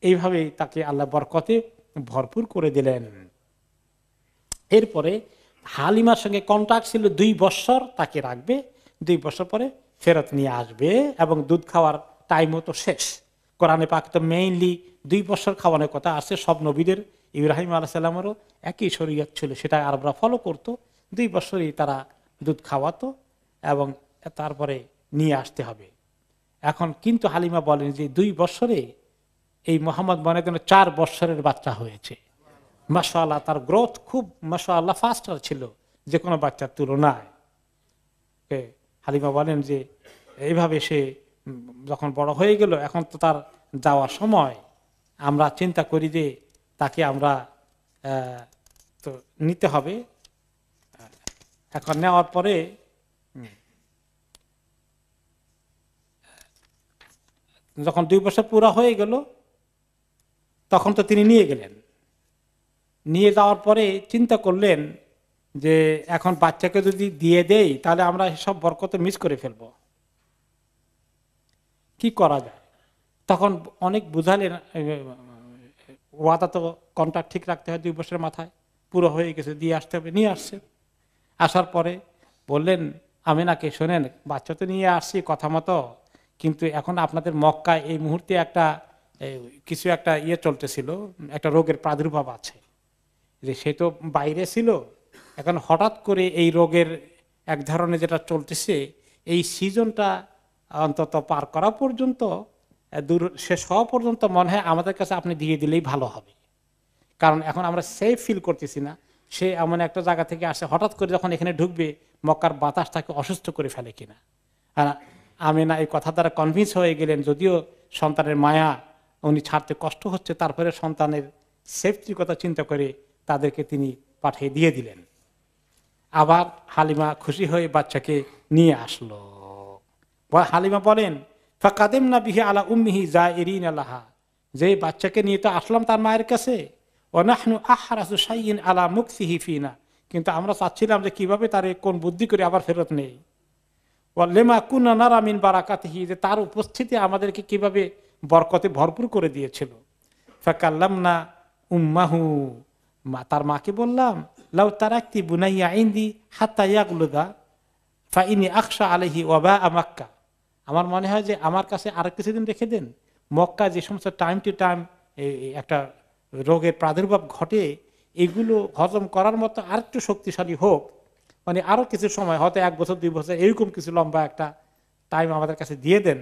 A: এইভাবেই তাকে আল্লাহ বরকতে ভরপুর করে দিলেন। এরপরে হালিমার সঙ্গে কন্ট্রাক্ট ছিল 2 বছর তাকে রাখবে, 2 বছর পরে ফেরত নিয়ে আসবে, এবং দুধ খাওয়ার টাইমও তো শেষ। কোরআনে পাক তো মেইনলি 2 বছর খাওয়ানোর কথা আছে সব নবীদের। ইব্রাহিম আলাইহিস সালামেরও একই শরীয়ত ছিল, সেটা আরবরা ফলো করতো। 2 বছরই তারা দুধ খাওয়াতো এবং তারপরে নিয়ে আসতে হবে। এখন কিন্তু হালিমা বলেন যে 2 বছরে এই মোহাম্মদ মনে করেন 4 বছরের বাচ্চা হয়েছে। মাশাআল্লাহ, তার গ্রোথ খুব মাশাআল্লাহ ফাস্টার ছিল যে কোনো বাচ্চার তুলনায়। হালিমা বলেন যে এইভাবে সে যখন বড় হয়ে গেল, এখন তো তার যাওয়ার সময়, আমরা চিন্তা করি যে তাকে আমরা তো নিতে হবে। এখন নেওয়ার পরে যখন 2 বছর পুরো হয়ে গেল, তখন তো তিনি নিয়ে গেলেন। নিয়ে যাওয়ার পরে চিন্তা করলেন যে এখন বাচ্চাকে যদি দিয়ে দেই তাহলে আমরা সব বরকত মিস করে ফেলবো, কি করা যায়? তখন অনেক বুঝালেন, ওয়াদা তো কন্ট্রাক্ট ঠিক রাখতে হয়, 2 বছরের মাথায় পুরো হয়ে গেছে, দিয়ে আসতে হবে। নিয়ে আসছে, আসার পরে বললেন আমিনাকে, শোনেন বাচ্চা তো নিয়ে আসছি কথা মতো, কিন্তু এখন আপনাদের মক্কায় এই মুহূর্তে কিছু একটা চলতেছিল, একটা রোগের প্রাদুর্ভাব আছে, যে সে তো বাইরে ছিল, এখন হঠাৎ করে এই রোগের এক ধরনের যেটা চলতেছে, এই সিজনটা অন্তত পার করা পর্যন্ত, শেষ হওয়া পর্যন্ত মনে হয় আমাদের কাছে আপনি দিয়ে দিলেই ভালো হবে, কারণ এখন আমরা সেফ ফিল করতেছি না। সে এমন একটা জায়গা থেকে আসে, হঠাৎ করে যখন এখানে ঢুকবে মক্কার বাতাস তাকে অসুস্থ করে ফেলে কিনা। আর আমিনা এই কথা দ্বারা কনভিন্স হয়ে গেলেন, যদিও সন্তানের মায়া উনি ছাড়তে কষ্ট হচ্ছে, তারপরে সন্তানের সেফটির কথা চিন্তা করে তাদেরকে তিনি পাঠিয়ে দিয়ে দিলেন। আবার হালিমা খুশি হয়ে বাচ্চাকে নিয়ে আসলো। হালিমা বলেন ফাকাদিমনা বিহি আলা উম্মিহি জাইরিন লাহা, যে বাচ্চাকে নিয়ে তো আসলাম তার মায়ের কাছে, ওয়ানাহনু আহরাসু শাইইন আলা মুকসিহি ফিনা, কিন্তু আমরা চাচ্ছিলাম যে কিভাবে তার কোন বুদ্ধি করে আবার ফেরত নেই। ওয়ালেমা কুনা নারা মিন বারাকাতিহি, যে তার উপস্থিতি আমাদেরকে কিভাবে বরকতে ভরপুর করে দিয়েছিল। ফাকাল্লামনা উম্মাহু, তার মাকে বললাম লাউ তারাকতি বুনাইয়া ইনদি হাত্তা ইয়াগলুদা ফাইনি আখশা আলাইহি ওয়াবা মক্কা, আমার মনে হয় যে আমার কাছে আর কিছুদিন রেখে দেন, মক্কা যে সমস্ত টাইম টু টাইম একটা রোগের প্রাদুর্ভাব ঘটে, এগুলো হজম করার মতো আরেকটু শক্তিশালী হোক, মানে আরো কিছু সময়, হয়তো 1 বছর 2 বছর এরকম কিছু লম্বা একটা টাইম আমাদের কাছে দিয়ে দেন।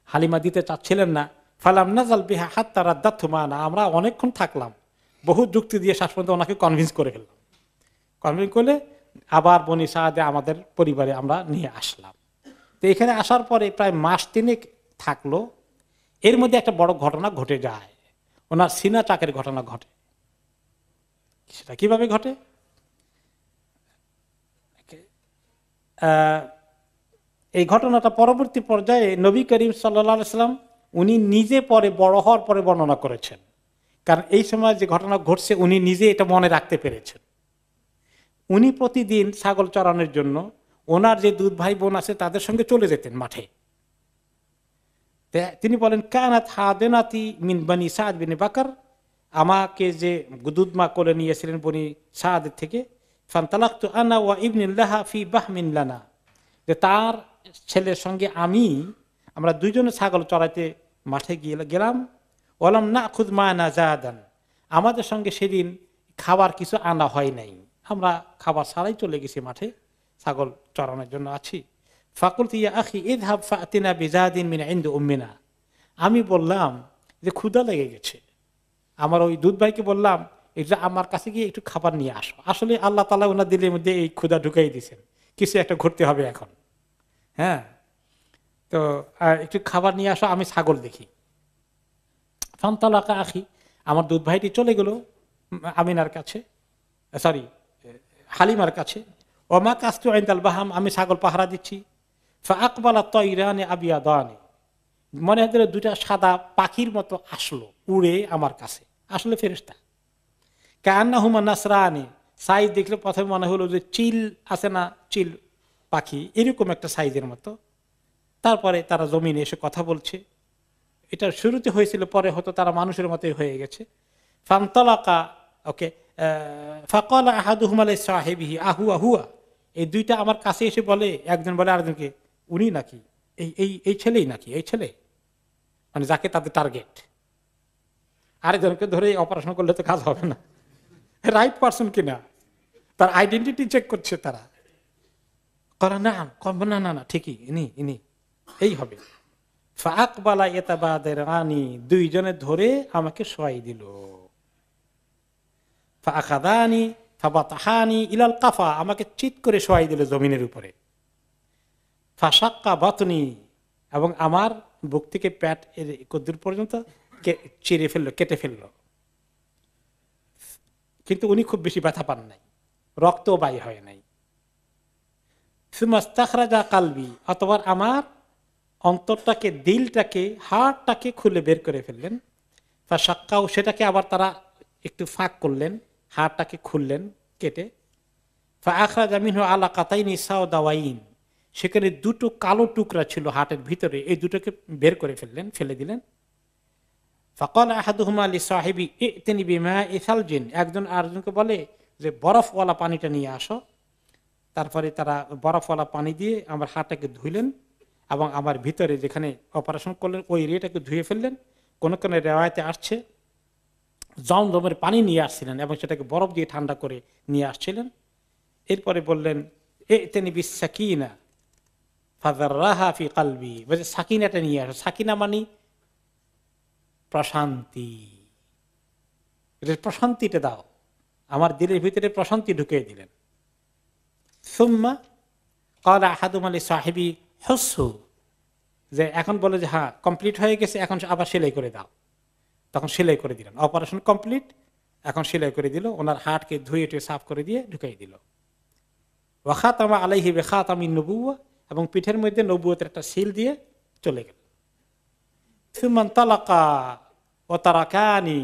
A: হালিমা দিতে চাচ্ছিলেন না। ফালাম নাজাল বিহা হাত্তা রাদ্দাতহু মানা, আমরা অনেকক্ষণ থাকলাম, বহু যুক্তি দিয়ে শেষ পর্যন্ত ওনাকে কনভিন্স করে ফেললাম। কনভিন্স করলে আবার বনি সাদে আমাদের পরিবারে আমরা নিয়ে আসলাম। তো এখানে আসার পরে প্রায় মাস 3 থাকলো। এর মধ্যে একটা বড় ঘটনা ঘটে যায়, ওনার সিনা চাকের ঘটনা ঘটে। সেটা কিভাবে ঘটে? এই ঘটনাটা পরবর্তী পর্যায়ে নবী করিম সাল্লাল্লাহু আলাইহি সাল্লাম উনি নিজে পরে বড় হওয়ার পরে বর্ণনা করেছেন, কারণ এই সময় যে ঘটনা ঘটছে উনি নিজে এটা মনে রাখতে পেরেছেন। উনি প্রতিদিন ছাগল চড়ানোর জন্য ওনার যে 2 ভাই বোন আছে তাদের সঙ্গে চলে যেতেন মাঠে। তিনি বলেন কানাত হাদেনাতি মিন বনি সাদ বিন বাকর, আমাকে যে দুধ মা কোলে নিয়েছিলেন বনি সাদ থেকে, ফান্তালাকতু আনা ওয়া ইবনুল্লাহ ফি বাহমিন লানা, যে তার ছেলের সঙ্গে আমরা 2 জনে ছাগল চড়াইতে মাঠে গেলাম। ওয়ালাম নাখুদ মা'ানা যাদান, আমাদের সঙ্গে সেদিন খাবার কিছু আনা হয় নাই, আমরা খাবার ছাড়াই চলে গেছি মাঠে, ছাগল চড়ানোর জন্য আছি। ফাকুলতু ইয়া আখি ইযহাব ফাতিনা বিযাদিন মিন ইনদি উম্মিনা, আমি বললাম যে ক্ষুধা লেগে গেছে, আমার ওই দুধ ভাইকে বললাম এটা আমার কাছে গিয়ে একটু খাবার নিয়ে আসো। আসলে আল্লাহ তাআলা ওনার দিলের মধ্যে এই ক্ষুধা ঢুকাই দিয়েছেন, কিছু একটা ঘুরতে হবে এখন। হ্যাঁ, তো একটু খাবার নিয়ে আসো, আমি ছাগল দেখি। ফান্তালাকা আখি, আমার দুধ ভাইটি চলে গেল আমিনার কাছে, সরি হালিমার কাছে। ওমা কাস্তু ইনদাল বাহাম, আমি ছাগল পাহারা দিচ্ছি। ফাআকবালা তায়রানি আবিয়াদানি, মনে হলো দুটা সাদা পাখির মতো আসলো উড়ে আমার কাছে, আসলে ফেরেশতা। কান্নাহুমা নাসরানি, সাইজ দেখলে প্রথমে মনে হলো যে চিল আছে না, চিল পাখি এরকম একটা সাইজের মতো। তারপরে তারা জমিনে এসে কথা বলছে, এটা শুরুতে হয়েছিল, পরে হয়তো তারা মানুষের মতোই হয়ে গেছে। ফান্তালাকা, ওকে, ফাকালা আহাদুহুমা লিসাহিবিহি আহুয়া হুয়া, এই দুইটা আমার কাছে এসে বলে, একজন বলে আরেকজনকে উনি নাকি, এই ছেলেই নাকি, এই ছেলে, মানে যাকে তাদের টার্গেট। আরেকজনকে ধরে অপারেশন করলে তো কাজ হবে না, রাইট পারসন কিনা তার আইডেন্টিটি চেক করছে তারা। করা না না না না ঠিকই ইনি এই হবে। ফাআকবালা ইয়াতাবাদারানি, দুইজনে ধরে আমাকে শোয়াই দিল। ফাআখাযানি ফাবাতাহানি ইলাল কাফা, আমাকে চিৎ করে শোয়াই দিল জমিনের উপরে। ফাশাক্কা বাতনি, এবং আমার বুক থেকে পেট এর কদ্দুর পর্যন্ত চিরে ফেললো, কেটে ফেললো। কিন্তু উনি খুব বেশি ব্যথা পান নাই, রক্ত বাই হয় নাই। সুমাস্তাখরাজা কালবি, অতঃপর আমার অন্তরটাকে, দিলটাকে, হাড়টাকে খুলে বের করে ফেললেন। ফাশাক্কাও, সেটাকে আবার তারা একটু ফাঁক করলেন, হাড়টাকে খুললেন কেটে। ফাআখরাজা মিনহু আলাকাতাইনি সাওদাওয়াইন, সেখানে দুটো কালো টুকরা ছিল হাটের ভিতরে, এই দুটোকে বের করে ফেললেন, ফেলে দিলেন। ফাকালা আহাদুহুমা লিসাহিবি ইতিনি বিমা'i সালজিন, একজন আরেকজনকে বলে যে বরফওয়ালা পানিটা নিয়ে আসো। তারপরে তারা বরফওয়ালা পানি দিয়ে আমার হাতটাকে ধুইলেন এবং আমার ভিতরে যেখানে অপারেশন করলেন ওই এরিয়াটাকে ধুয়ে ফেললেন। কোন কোন রিওয়ায়াতে আসছে জমজমের পানি নিয়ে আসছিলেন এবং সেটাকে বরফ দিয়ে ঠান্ডা করে নিয়ে আসছিলেন। এরপরে বললেন ইতিনি বিসাকিনা ফাযাররাহা ফি কলবি, বলে সাকিনাটা নিয়ে আসো। সাকিনা মানে প্রশান্তি, প্রশান্তিটা দাও, আমার দিলের ভিতরে প্রশান্তি ঢুকিয়ে দিলেন। সুম্মা ক্বালা আহাদুহুমা লিসাহিবি হুসসু, যে এখন বলে যে হ্যাঁ কমপ্লিট হয়ে গেছে, এখন আবার সেলাই করে দাও। তখন সেলাই করে দিলেন, অপারেশন কমপ্লিট, এখন সেলাই করে দিল, ওনার হাটকে ধুয়ে টুয়ে সাফ করে দিয়ে ঢুকিয়ে দিল। ওয়া খাতামা আলাইহি বিখাতামিন নবুওয়া, এবং পিঠের মধ্যে নবুয়তের একটা সিল দিয়ে চলে গেল। সুম্মান তালাকা ও তারাকানি,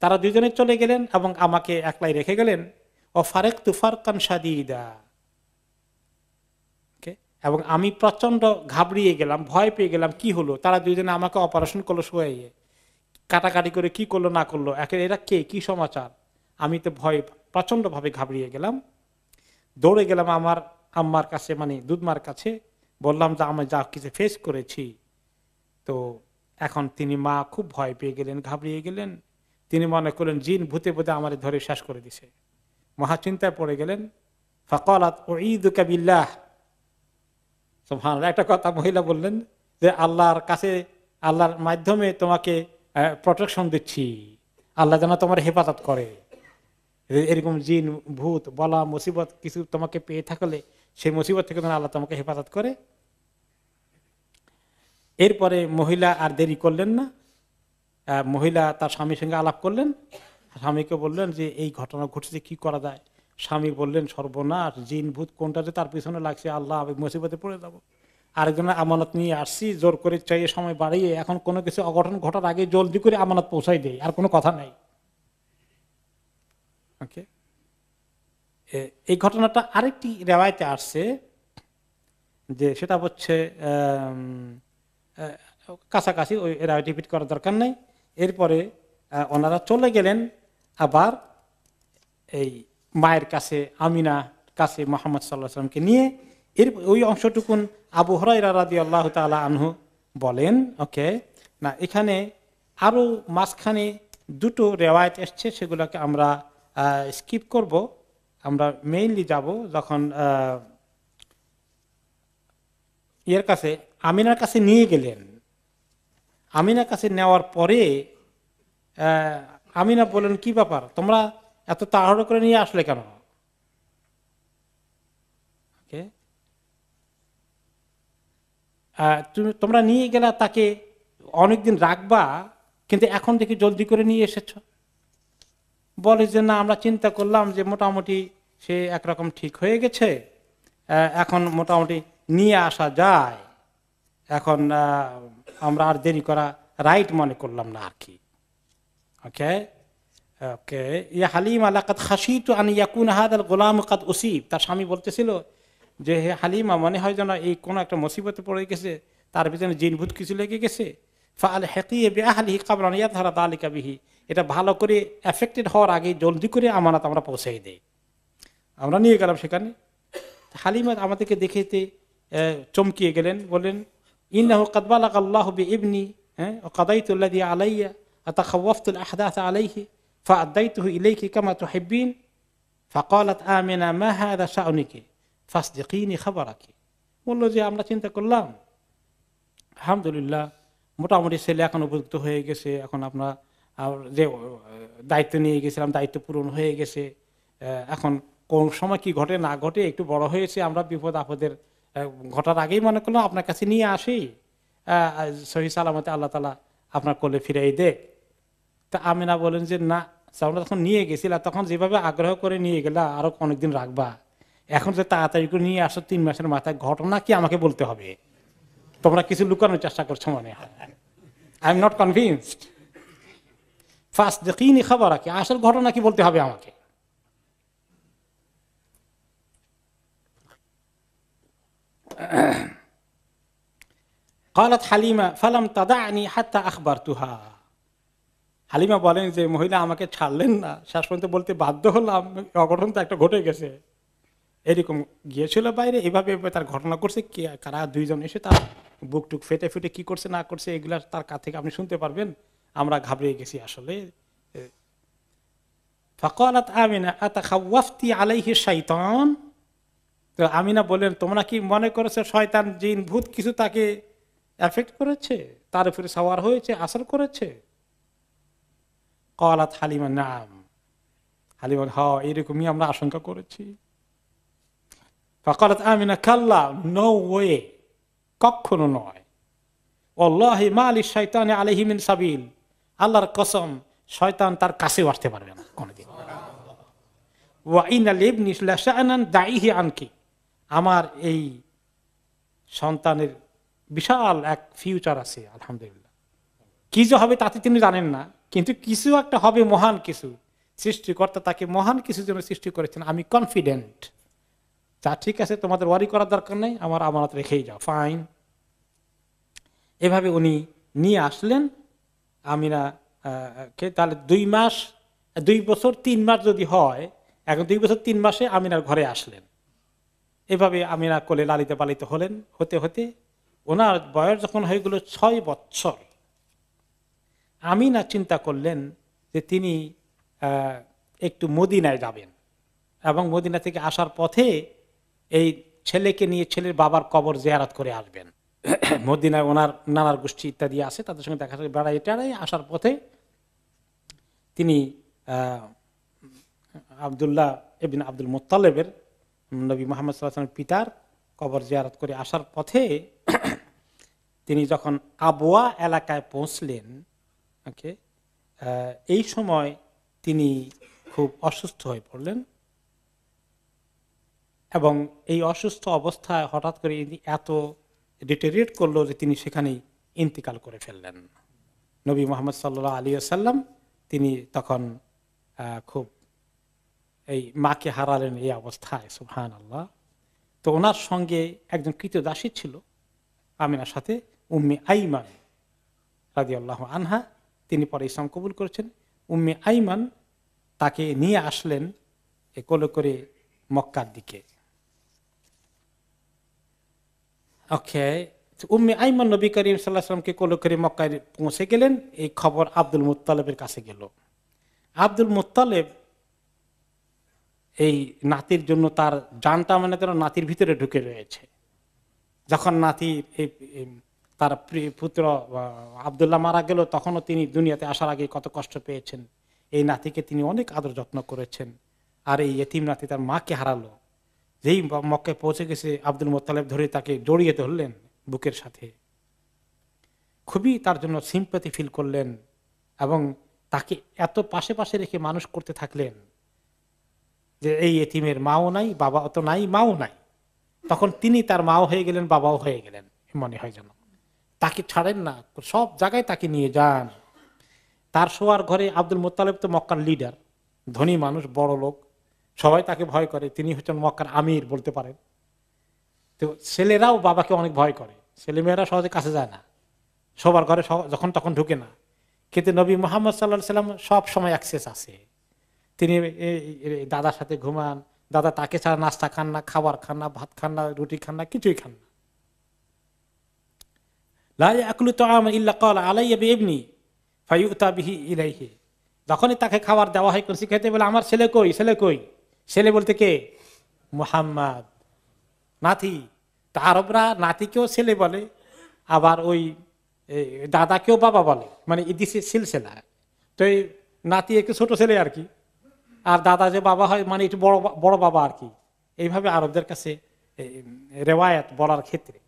A: তারা দুজনে চলে গেলেন এবং আমাকে একলাই রেখে গেলেন। ও ফারাকতু ফারকান শাদীদা, এবং আমি প্রচন্ড ঘাবড়িয়ে গেলাম, ভয় পেয়ে গেলাম। কি হলো, তারা দুজনে আমাকে অপারেশন করলো, শোয়াইয়ে কাটাকাটি করে কি করলো না করলো, এরা কে, কি সমাচার, আমি তো ভয় প্রচন্ড ভাবে ঘাবড়িয়ে গেলাম। দৌড়ে গেলাম আমার আম্মার কাছে, মানে দুধমার কাছে, বললাম যে আমি যা কিছু ফেস করেছি। তো এখন তিনি মা খুব ভয় পেয়ে গেলেন, ঘাবড়িয়ে গেলেন। তিনি মনে করলেন জিন ভূতে ভূতে আমার ধরে শেষ করে দিছে, মহা চিন্তায় পড়ে গেলেন। ফাকালাত উঈদুকা বিল্লাহ, সুবহানাল্লাহ, একটা কথা মহিলা বললেন যে আল্লাহর কাছে, আল্লাহর মাধ্যমে তোমাকে প্রোটেকশন দিচ্ছি, আল্লাহ যেন তোমার হেফাজত করে। এরকম জিন ভূত বলা মুসিবত কিছু তোমাকে পেয়ে থাকলে সেই মুসিবত থেকে আল্লাহ তোমাকে হেফাজত করে। এরপরে মহিলা আর দেরি করলেন না, মহিলা তার স্বামীর সঙ্গে আলাপ করলেন। স্বামীকে বললেন যে এই ঘটনা ঘটছে, কি করা যায়। স্বামী বললেন সর্বনাশ, জিন ভূত কোনটা যে তার পিছনে লাগছে, আল্লাহ আমি মুসিবতে পড়ে যাবো। আরেকজনের আমানত নিয়ে আসছি, জোর করে চাইয়ে সময় বাড়িয়ে, এখন কোনো কিছু অঘটন ঘটার আগে জলদি করে আমানত পৌঁছাই দেয়, আর কোনো কথা নাই। ওকে, এই ঘটনাটা আরেকটি রেওয়ায়েতে আসছে, যে সেটা হচ্ছে কাছাকাছি, ওই রেওয়ায়েত রিপিট করার দরকার নাই। এরপরে ওনারা চলে গেলেন আবার এই মায়ের কাছে, আমিনা কাছে, মুহাম্মদ সাল্লাল্লাহু আলাইহি ওয়াসাল্লামকে নিয়ে। এর ওই অংশটুকুন আবু হুরায়রা রাদিয়াল্লাহু তাআলা আনহু বলেন, ওকে না, এখানে আরো মাঝখানে দুটো রেওয়ায়েত এসছে, সেগুলোকে আমরা স্কিপ করব। আমরা মেইনলি যাব যখন ইয়ের কাছে, আমিনার কাছে নিয়ে গেলেন। আমিনার কাছে নেওয়ার পরে আমিনা বললেন, কি ব্যাপার, তোমরা এত তাড়াহুড়ো করে নিয়ে আসলে কেন? তোমরা নিয়ে গেলা, তাকে অনেকদিন রাখবা, কিন্তু এখন দেখি জলদি করে নিয়ে এসেছ। বলে যে না, আমরা চিন্তা করলাম যে মোটামুটি সে একরকম ঠিক হয়ে গেছে, এখন মোটামুটি নিয়ে আসা যায়, এখন আমরা আর দেরি করা রাইট মনে করলাম না আর কি। ওকে ওকে ইয়া হালিমা লাকাদ খাশিতু আন ইয়াকুনা হাদাল গোলাম কাদ উসিব। তার স্বামী বলতেছিল যে হে হালিমা, মনে হয় যেন এই কোনো একটা মুসিবতে পড়ে গেছে, তার পিছনে জিনভূত কিছু লেগে গেছে। ফাআল হাকিয়া বিআহলিহি ক্বাবলা আন ইয়াযহারা যালিকা বিহি। এটা ভালো করে এফেক্টেড হওয়ার আগে জলদি করে আমানত আমরা পৌঁছে দেই। আমরা নিয়ে গেলাম সেখানে। হালিমা আমাদেরকে দেখেতে চমকিয়ে গেলেন, বললেন ইন্নাহু কাদ বালাগা আল্লাহু বিইবনি ওয়া কাদাইতু আল্লাযী আলাইয়া আতাখাওয়াফতু আল আহদাথ আলাইহি ফাআদাইতুহু ইলাইকি কামা তুহিব্বিন ফাকালাত আমিনা মা হাযা শা'নুকি ফাসদিকিনি খাবারাকি। বললো যে আমরা চিন্তা করলাম, আলহামদুলিল্লাহ মোটামুটি ছেলে এখন উপযুক্ত হয়ে গেছে, এখন আমরা যে দায়িত্ব নিয়ে গেছিলাম দায়িত্ব পূরণ হয়ে গেছে, এখন কোন সময় কি ঘটে না ঘটে একটু বড় হয়েছে, আমরা বিপদ আপদের ঘটার আগেই মনে করলাম আপনার কাছে নিয়ে আসি, সহি সালামতে আল্লাহ তাআলা আপনার কোলে ফিরাই দে। তা আমিনা বলেন যে না, আমরা যখন নিয়ে গেছিলাম তখন যেভাবে আগ্রহ করে নিয়ে গেলা আরো অনেকদিন রাখবা, এখন যে তাড়াতাড়ি করে নিয়ে আসো 3 মাসের মাথায়, ঘটনা কি আমাকে বলতে হবে? তোমরা কিছু লুকানোর চেষ্টা করছো মনে হয়। I am not convinced. ফাসদিকিনি খাবারাকি, আসল ঘটনা কি বলতে হবে আমাকে। قالت হালিমা ফালাম তাদানি হাত্তা আখবারতুহা। হালিমা বলেন যে মহিলা আমাকে ছাড়লেন না, শেষ পর্যন্ত বলতে বাধ্য হলাম, অঘটন তো একটা ঘটে গেছে। এরকম গিয়েছিল বাইরে, এভাবে তার ঘটনা করছে, কারা দুইজন এসে তার বুক টুক ফেটে ফেটে কি করছে না করছে এগুলা তার কাছ থেকে আপনি শুনতে পারবেন। আমরা ঘাবড়িয়ে গেছি আসলে। ফাকালাত আমিনা আতাখাওয়াফতি আলাইহি শাইতান। তো আমিনা বললেন, তোমরা কি মনে করেছো শয়তান জিন ভূত কিছু তাকে এফেক্ট করেছে, তার উপরে সওয়ার হয়েছে, আসর করেছে? ক্বালাত হালিমা নাম। হালিমা হ্যাঁ, এরকমই আমরা আশঙ্কা করেছি। ফাকালাত আমিনা কাল্লা, নো ওয়ে, কখনো নয়। ওয়াল্লাহি মা লিশ শাইতানি আলাইহি মিন সাবিল, আল্লাহর কসম শয়তান তার কাছেও আসতে পারবে না কোনদিন। ওয়া ইন্না লিবনি লাশানান দাইহি আনকি, আমার এই সন্তানের বিশাল এক ফিউচার আছে আলহামদুলিল্লাহ। কি যে হবে তাতে তিনি জানেন না, কিন্তু কিছু একটা হবে, মহান কিছু। সৃষ্টিকর্তা তাকে মহান কিছু জন্য সৃষ্টি করেছেন, আমি কনফিডেন্ট। তা ঠিক আছে, তোমাদের ওয়ারি করার দরকার নেই, আমার আমানত রেখেই যাও, ফাইন। এভাবে উনি নিয়ে আসলেন আমিনা কে। তাহলে 2 বছর 3 মাস যদি হয়, এখন 2 বছর 3 মাসে আমিনার ঘরে আসলেন। এভাবে আমিনা কোলে লালিত পালিত হলেন। হতে হতে ওনার বয়স যখন হয়ে গেল 6 বছর, আমিনা চিন্তা করলেন যে তিনি একটু মদিনায় যাবেন, এবং মদিনা থেকে আসার পথে এই ছেলেকে নিয়ে ছেলের বাবার কবর জিয়ারত করে আসবেন। মদিনায় ওনার নানার গোষ্ঠী ইত্যাদি আছে, তাদের সঙ্গে দেখা যায় বেড়াই টেড়াই আসার পথে তিনি আব্দুল্লাহ ইবনে আব্দুল মুত্তালিবের, নবী মুহাম্মদ সাল্লাল্লাহু আলাইহি ওয়াসাল্লামের পিতার কবর জিয়ারত করে আসার পথে তিনি যখন আবওয়া এলাকায় পৌঁছলেন, ওকে, এই সময় তিনি খুব অসুস্থ হয়ে পড়লেন, এবং এই অসুস্থ অবস্থায় হঠাৎ করে এত ডিটেরিয়েট করলো যে তিনি সেখানেই ইন্তিকাল করে ফেললেন। নবী মুহাম্মদ সাল্লাল্লাহু আলাইহি ওয়াসাল্লাম তিনি তখন খুব এই মাকে হারালেন এই অবস্থায়, সুবহানাল্লাহ। তো ওনার সঙ্গে একজন কৃতদাসী ছিল আমিনার সাথে, উম্মে আইমান রাদিয়াল্লাহু আনহা, তিনি পরে ইসলাম কবুল করেছেন। উম্মে আইমান তাকে নিয়ে আসলেন কোলে করে মক্কার দিকে। ওকে, উম্মে আইমান নবী করিম সাল্লাল্লাহু আলাইহি ওয়াসাল্লামকে কোলে করে মক্কায় পৌঁছে গেলেন। এই খবর আব্দুল মুত্তালিবের কাছে গেল। আব্দুল মুত্তালিব এই নাতির জন্য তার জানটা মানে তার নাতির ভিতরে ঢুকে রয়েছে। যখন নাতির তার পুত্র আব্দুল্লাহ মারা গেল, তখনও তিনি দুনিয়াতে আসার আগে কত কষ্ট পেয়েছেন। এই নাতিকে তিনি অনেক আদর যত্ন করেছেন। আর এই এতিম নাতি তার মাকে হারালো। যেই মক্কায় পৌঁছে গেছে, আব্দুল মুত্তালিব ধরে তাকে জড়িয়ে ধরলেন বুকের সাথে। খুবই তার জন্য সিম্প্যাথি ফিল করলেন এবং তাকে এত পাশে পাশে রেখে মানুষ করতে থাকলেন যে এই এতিমের মাও নাই, বাবা তো নাই, মাও নাই। তখন তিনি তার মাও হয়ে গেলেন, বাবাও হয়ে গেলেন মনে হয় যেন। তাকে ছাড়েন না, সব জায়গায় তাকে নিয়ে যান। তার শোয়ার ঘরে আব্দুল মুত্তালিব তো মক্কার লিডার, ধনী মানুষ, বড় লোক, সবাই তাকে ভয় করে। তিনি হচ্ছেন মক্কার আমির বলতে পারেন। তো ছেলেরাও বাবাকে অনেক ভয় করে, ছেলেমেয়েরা সহজে কাছে যায় না, সবার ঘরে যখন তখন ঢুকে না। কিন্তু নবী মুহাম্মদ সাল্লাল্লাহু আলাইহি ওয়াসাল্লাম সব সময় অ্যাক্সেস আছে। তিনি দাদার সাথে ঘুমান, দাদা তাকে ছাড়া নাস্তা খান না, খাবার খান না, ভাত খান না, রুটি খান না, কিছুই খান না। লা ইয়াকুলু তাআমা ইল্লা ক্বালা আলাইয়া বিইবনি ফায়ুতা বিহি ইলাইহি। যখনই তাকে খাবার দেওয়া হয়, কোন শিখাইতে বলে আমার ছেলে কই, ছেলে কই। ছেলে বলতে কে? মুহাম্মদ। নাতি। তা আরবরা নাতিকেও ছেলে বলে, আবার ওই দাদাকেও বাবা বলে, মানে ইদিসে সিলসিলা। তো এই নাতি একটু ছোট ছেলে আর কি, আর দাদা যে বাবা হয় মানে একটু বড় বড় বাবা আর কি। এইভাবে আরবদের কাছে রেওয়ায়াত বলার ক্ষেত্রে।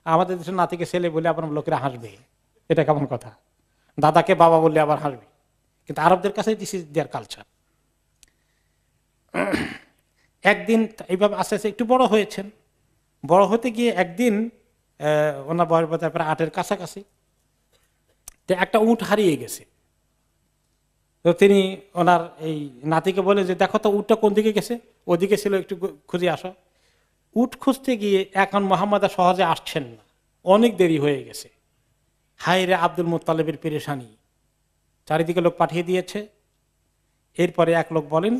A: আমাদের দেশের নাতিকে ছেলে বলে আবার লোকেরা হাসবে, এটা কেমন কথা। দাদাকে বাবা বললে আবার হাসবে, কিন্তু আরবদের কাছে দিস ইজ দেয়ার কালচার। একদিন এইভাবে আস্তে আস্তে একটু বড় হয়েছেন। বড় হতে গিয়ে একদিন ওনার বয়স বোধ হয় প্রায় 8-এর কাছাকাছি, তো একটা উট হারিয়ে গেছে। তো তিনি ওনার এই নাতিকে বলে যে দেখো তো উটটা কোন দিকে গেছে, ওদিকে ছিল, একটু খুঁজে আসো। উট খুঁজতে গিয়ে এখন মুহাম্মদ সহজে আসছেন না, অনেক দেরি হয়ে গেছে। হায় রে আব্দুল মুত্তালিবের পেরেশানি, চারিদিকে লোক পাঠিয়ে দিয়েছে। এরপরে এক লোক বলেন,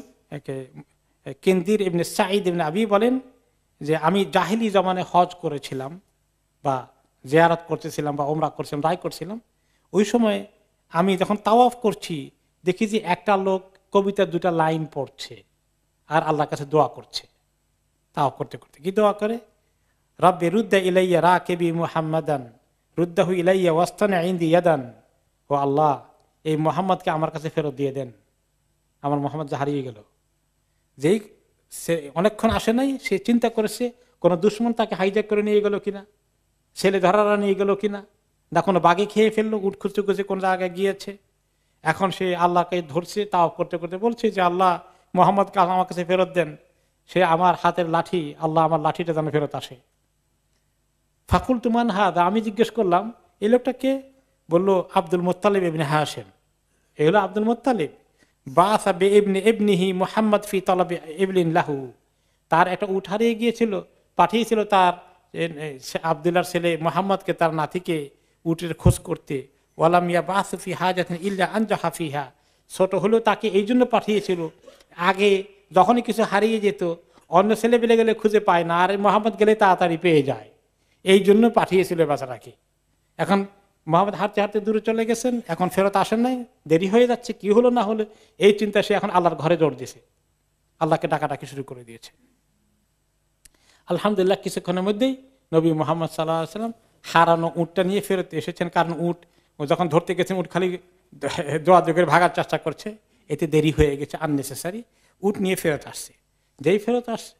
A: কিন্দির ইবনে সাঈদ ইবনে আবি বলেন যে আমি জাহিলি জমানে হজ করেছিলাম বা জিয়ারত করতেছিলাম বা ওমরা করছিলাম, রায় করছিলাম। ওই সময় আমি যখন তাওয়াফ করছি দেখি যে একটা লোক কবিতার 2টা লাইন পড়ছে আর আল্লাহর কাছে দোয়া করছে। তাওয়াফ করতে করতে কি দোয়া করে? রব্বি রুদ্দা ইলাইয়া রাকিবি মুহাম্মাদান রুদ্দাহু ইলাইয়া ওয়াস্তানা ইনদি ইয়াদান। ও আল্লাহ, এই মুহাম্মদকে আমার কাছে ফেরত দিয়ে দেন, আমার মুহাম্মদ যে হারিয়ে গেল। যেই সে অনেকক্ষণ আসে নাই, সে চিন্তা করেছে কোনো দুশ্মন তাকে হাইজ্যাক করে নিয়ে গেল কিনা, ছেলে ধরারা নিয়ে গেল কিনা, না কোনো বাঘে খেয়ে ফেললো, উঠ খুঁজতে খুঁজতে কোন জায়গায় গিয়েছে। এখন সে আল্লাহকে ধরছে, তাও করতে করতে বলছে যে আল্লাহ, মোহাম্মদকে আমার কাছে ফেরত দেন, সে আমার হাতের লাঠি, আল্লাহ আমার লাঠিটা যেন ফেরত আসে। ফাকুল তুমান হাদা, আমি জিজ্ঞেস করলাম এই লোকটাকে। বললো আব্দুল মুত্তালিব ইবনে হাশিম। এই হলো আব্দুল মুত্তালিব। বাসা বিইবনি ইবনিহি মুহাম্মদ ফি তালাবি ইবলিন লাহু। তার একটা উট হারিয়ে গিয়েছিল, পাঠিয়েছিল তার আব্দুল্লাহর ছেলে মুহাম্মদকে, তার নাতিকে উটের খোঁজ করতে। ওয়ালাম ইয়াবাসু ফি হাজাতিন ইল্লা আনজাহা ফিহা। ছোট হলেও তাকে এই জন্য পাঠিয়েছিল, আগে যখনই কিছু হারিয়ে যেত অন্য ছেলে পেলে গেলে খুঁজে পায় না, আর মুহাম্মদ গেলে তাড়াতাড়ি পেয়ে যায়, এই জন্য পাঠিয়েছিল বেচারাকে। এখন মুহাম্মদ হাঁটতে হাঁটতে দূরে চলে গেছেন, এখন ফেরত আসেন নাই, দেরি হয়ে যাচ্ছে, কি হলো না হলো এই চিন্তা সে এখন আল্লাহর ঘরে জোর দিয়েছে, আল্লাহকে ডাকাডাকি শুরু করে দিয়েছে। আলহামদুলিল্লাহ কিছুক্ষণের মধ্যেই নবী মুহাম্মদ সাল্লাল্লাহু আলাইহি ওয়াসাল্লাম হারানো উটটা নিয়ে ফেরত এসেছেন। কারণ উট যখন ধরতে গেছেন, উট খালি দোয়াদোগের ভাগার চেষ্টা করছে, এতে দেরি হয়ে গেছে, আননেসেসারি। উট নিয়ে ফেরত আসছে। যেই ফেরত আসছে,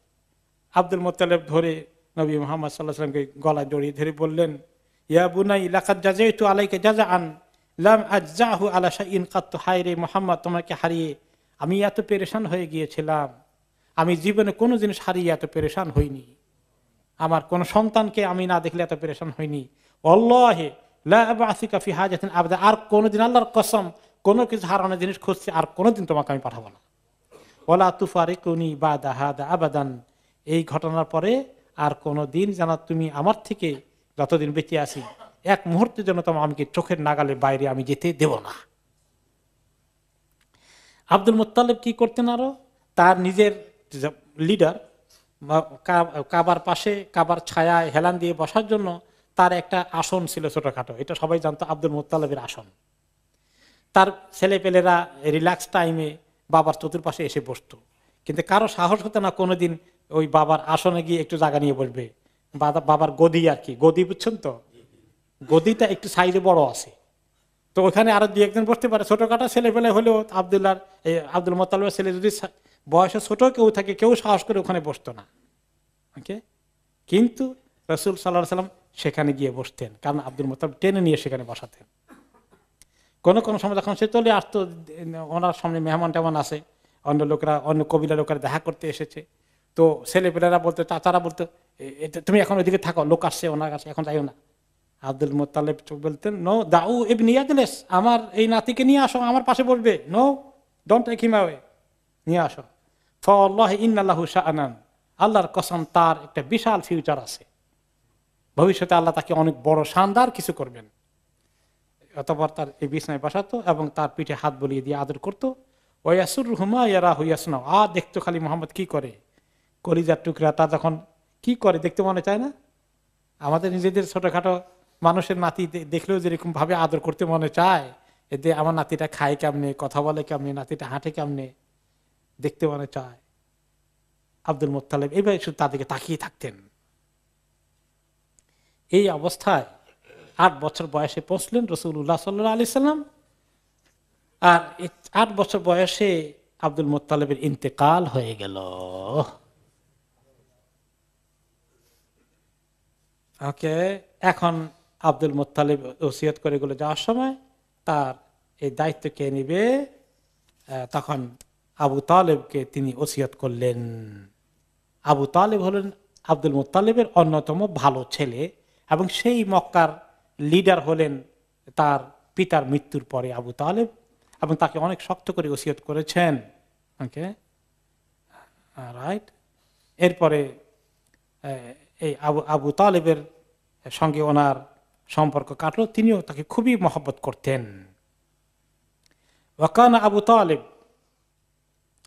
A: আব্দুল মুত্তালিব ধরে নবী মুহাম্মদ সাল্লাল্লাহু আলাইহি ওয়াসাল্লামকে গলায় জড়িয়ে ধরে বললেন, ইয়া বুনাই লাকাদ জাযাইতু আলাইকা জাযাআন লাম আজজাহু আলা শাইইন কাত্তু। হায় রে মুহাম্মদ, তোমাকে হারিয়ে আমি এত পেরেশান হয়ে গিয়েছিলাম, আমি জীবনে কোনো জিনিস হারিয়ে এত পেরেশান হইনি, আমার কোন সন্তানকে আমি না দেখলে এত পেরেশান হইনি। আল্লাহি লা আবআসুকা ফি হাজাতিন আবাদা। আর কোনদিন, আল্লাহর কসম, কোনো কিছু হারানোর জিনিস খুঁজছি, আর কোনোদিন তোমাকে আমি পাঠাবো না। ওয়ালা তুফারিকুনি বাদা হাদা আবাদান। এই ঘটনার পরে আর কোনোদিন যেন তুমি আমার থেকে, যতদিন বেঁচে আছি, এক মুহূর্তের জন্য তোমার আমাকে চোখের নাগালে বাইরে আমি যেতে দেব না। আব্দুল মুত্তালিব কি করতেন আরো? তার নিজের লিডার কাবার পাশে, কাবার ছায়ায় হেলান দিয়ে বসার জন্য তার একটা আসন ছিল ছোটখাটো, এটা সবাই জানতো আব্দুল মুত্তালিবের আসন। তার ছেলেপেলেরা রিল্যাক্স টাইমে বাবার চতুর্পাশে এসে বসতো, কিন্তু কারো সাহস হতো না কোনোদিন ওই বাবার আসনে গিয়ে একটু জায়গা নিয়ে বসবে। বাবার গদি আর কি, গদি বুঝছেন তো, গদিটা একটু সাইজে বড় আছে, তো ওখানে আরো দু একজন বসতে পারে। ছোটখাটো ছেলেপেলে হলেও আব্দুল মুত্তালিবের ছেলে যদি বয়সে ছোট কেউ থাকে, কেউ সাহস করে ওখানে বসতো না। ওকে, কিন্তু রাসূল সাল্লাল্লাহু আলাইহি ওয়াসাল্লাম সেখানে গিয়ে বসতেন, কারণ আব্দুল মুত্তালিব টেনে নিয়ে সেখানে বসাতেন। কোনো কোনো সময় যখন সে চলে আসতো, ওনার সামনে মেহমান টেমন আছে, অন্য লোকরা, অন্য কবিলা লোকেরা দেখা করতে এসেছে, তো ছেলেপেলেরা বলতো, চাচারা বলতো, তুমি এখন ওইদিকে থাকো, লোক আসছে ওনার কাছে, এখন যাইও না। আব্দুল মুত্তালিব বলতেন, নো দাউ ইবনি ইয়াজলিস, আমার এই নাতিকে নিয়ে আসো, আমার পাশে বসবে, no don't take him away, নিয়ে আসো। ফাওয়াল্লাহি ইন্নাল্লাহু শাআনান, আল্লাহর কসম তার একটা বিশাল ফিউচার আছে, ভবিষ্যতে আল্লাহ তাকে অনেক বড় শানদার কিছু করবেন। অতঃপর তার এই বিছানায় বসাতো এবং তার পিঠে হাত বুলিয়ে দিয়ে আদর করতো। ওয়াসুরহুমা ইয়ারাহু ইয়াসনাউ, দেখতো খালি মোহাম্মদ কি করে, কলিজার টুকরা, তা যখন কি করে দেখতে মনে চায় না? আমাদের নিজেদের ছোটখাটো মানুষের নাতি দেখলেও যেরকম ভাবে আদর করতে মনে চায়, এতে আমার নাতিটা খায় কেমনে, কথা বলে কেমনে, নাতিটা হাঁটে কেমনে, দেখতে মনে চায়। আব্দুল মুত্তালিব এইভাবে শুধু তাদেরকে তাকিয়ে থাকতেন। এই অবস্থায় 8 বছর বয়সে পৌঁছলেন রাসূলুল্লাহ সাল্লাল্লাহু আলাইহি সাল্লাম। আর 8 বছর বয়সে আব্দুল মুত্তালিবের ইন্তেকাল হয়ে গেল। ওকে, এখন আব্দুল মুত্তালিব ওসিয়ত করে গেল যাওয়ার সময় তার এই দায়িত্ব কে নিবে, তখন আবু তালেবকে তিনি ওসিয়ত করলেন। আবু তালেব হলেন আব্দুল মুত্তালিবের অন্যতম ভালো ছেলে এবং সেই মক্কার লিডার হলেন তার পিতার মৃত্যুর পরে আবু তালেব, এবং তাকে অনেক শক্ত করে ওসিয়ত করেছেন। ওকে, রাইট। এরপরে এই আবু তালেবের সঙ্গে ওনার সম্পর্ক কাটলো, তিনিও তাকে খুবই মহব্বত করতেন। ওয়াকানা আবু তালেব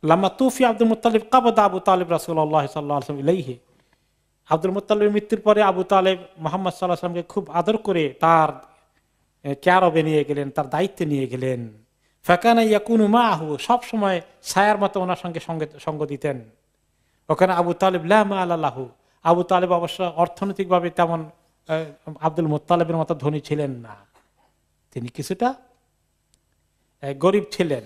A: লাম্মা তুফি আব্দুল মুত্তালিব কাবাদা আবু তালেব রাসূলুল্লাহ সাল্লাল্লাহু আলাইহি ওয়াসাল্লাম ইলাইহি। আব্দুল মুত্তালিবের মৃত্যুর পরে আবু তালেব মুহাম্মদ সাল্লাল্লাহু আলাইহি ওয়াসাল্লামকে খুব আদর করে তার কেয়ারবে নিয়ে গেলেন, তার দায়িত্বে নিয়ে গেলেন। ফাকানা ইয়াকুনু মাআহু, সব সময় ছায়ার মতো ওনার সঙ্গে সঙ্গ দিতেন। ওখানে আবু তালেব লা মাআলা লাহু, আবু তালেব অবশ্য অর্থনৈতিকভাবে তেমন আব্দুল মুত্তালিবের মতো ধনী ছিলেন না, তিনি কিছুটা গরিব ছিলেন।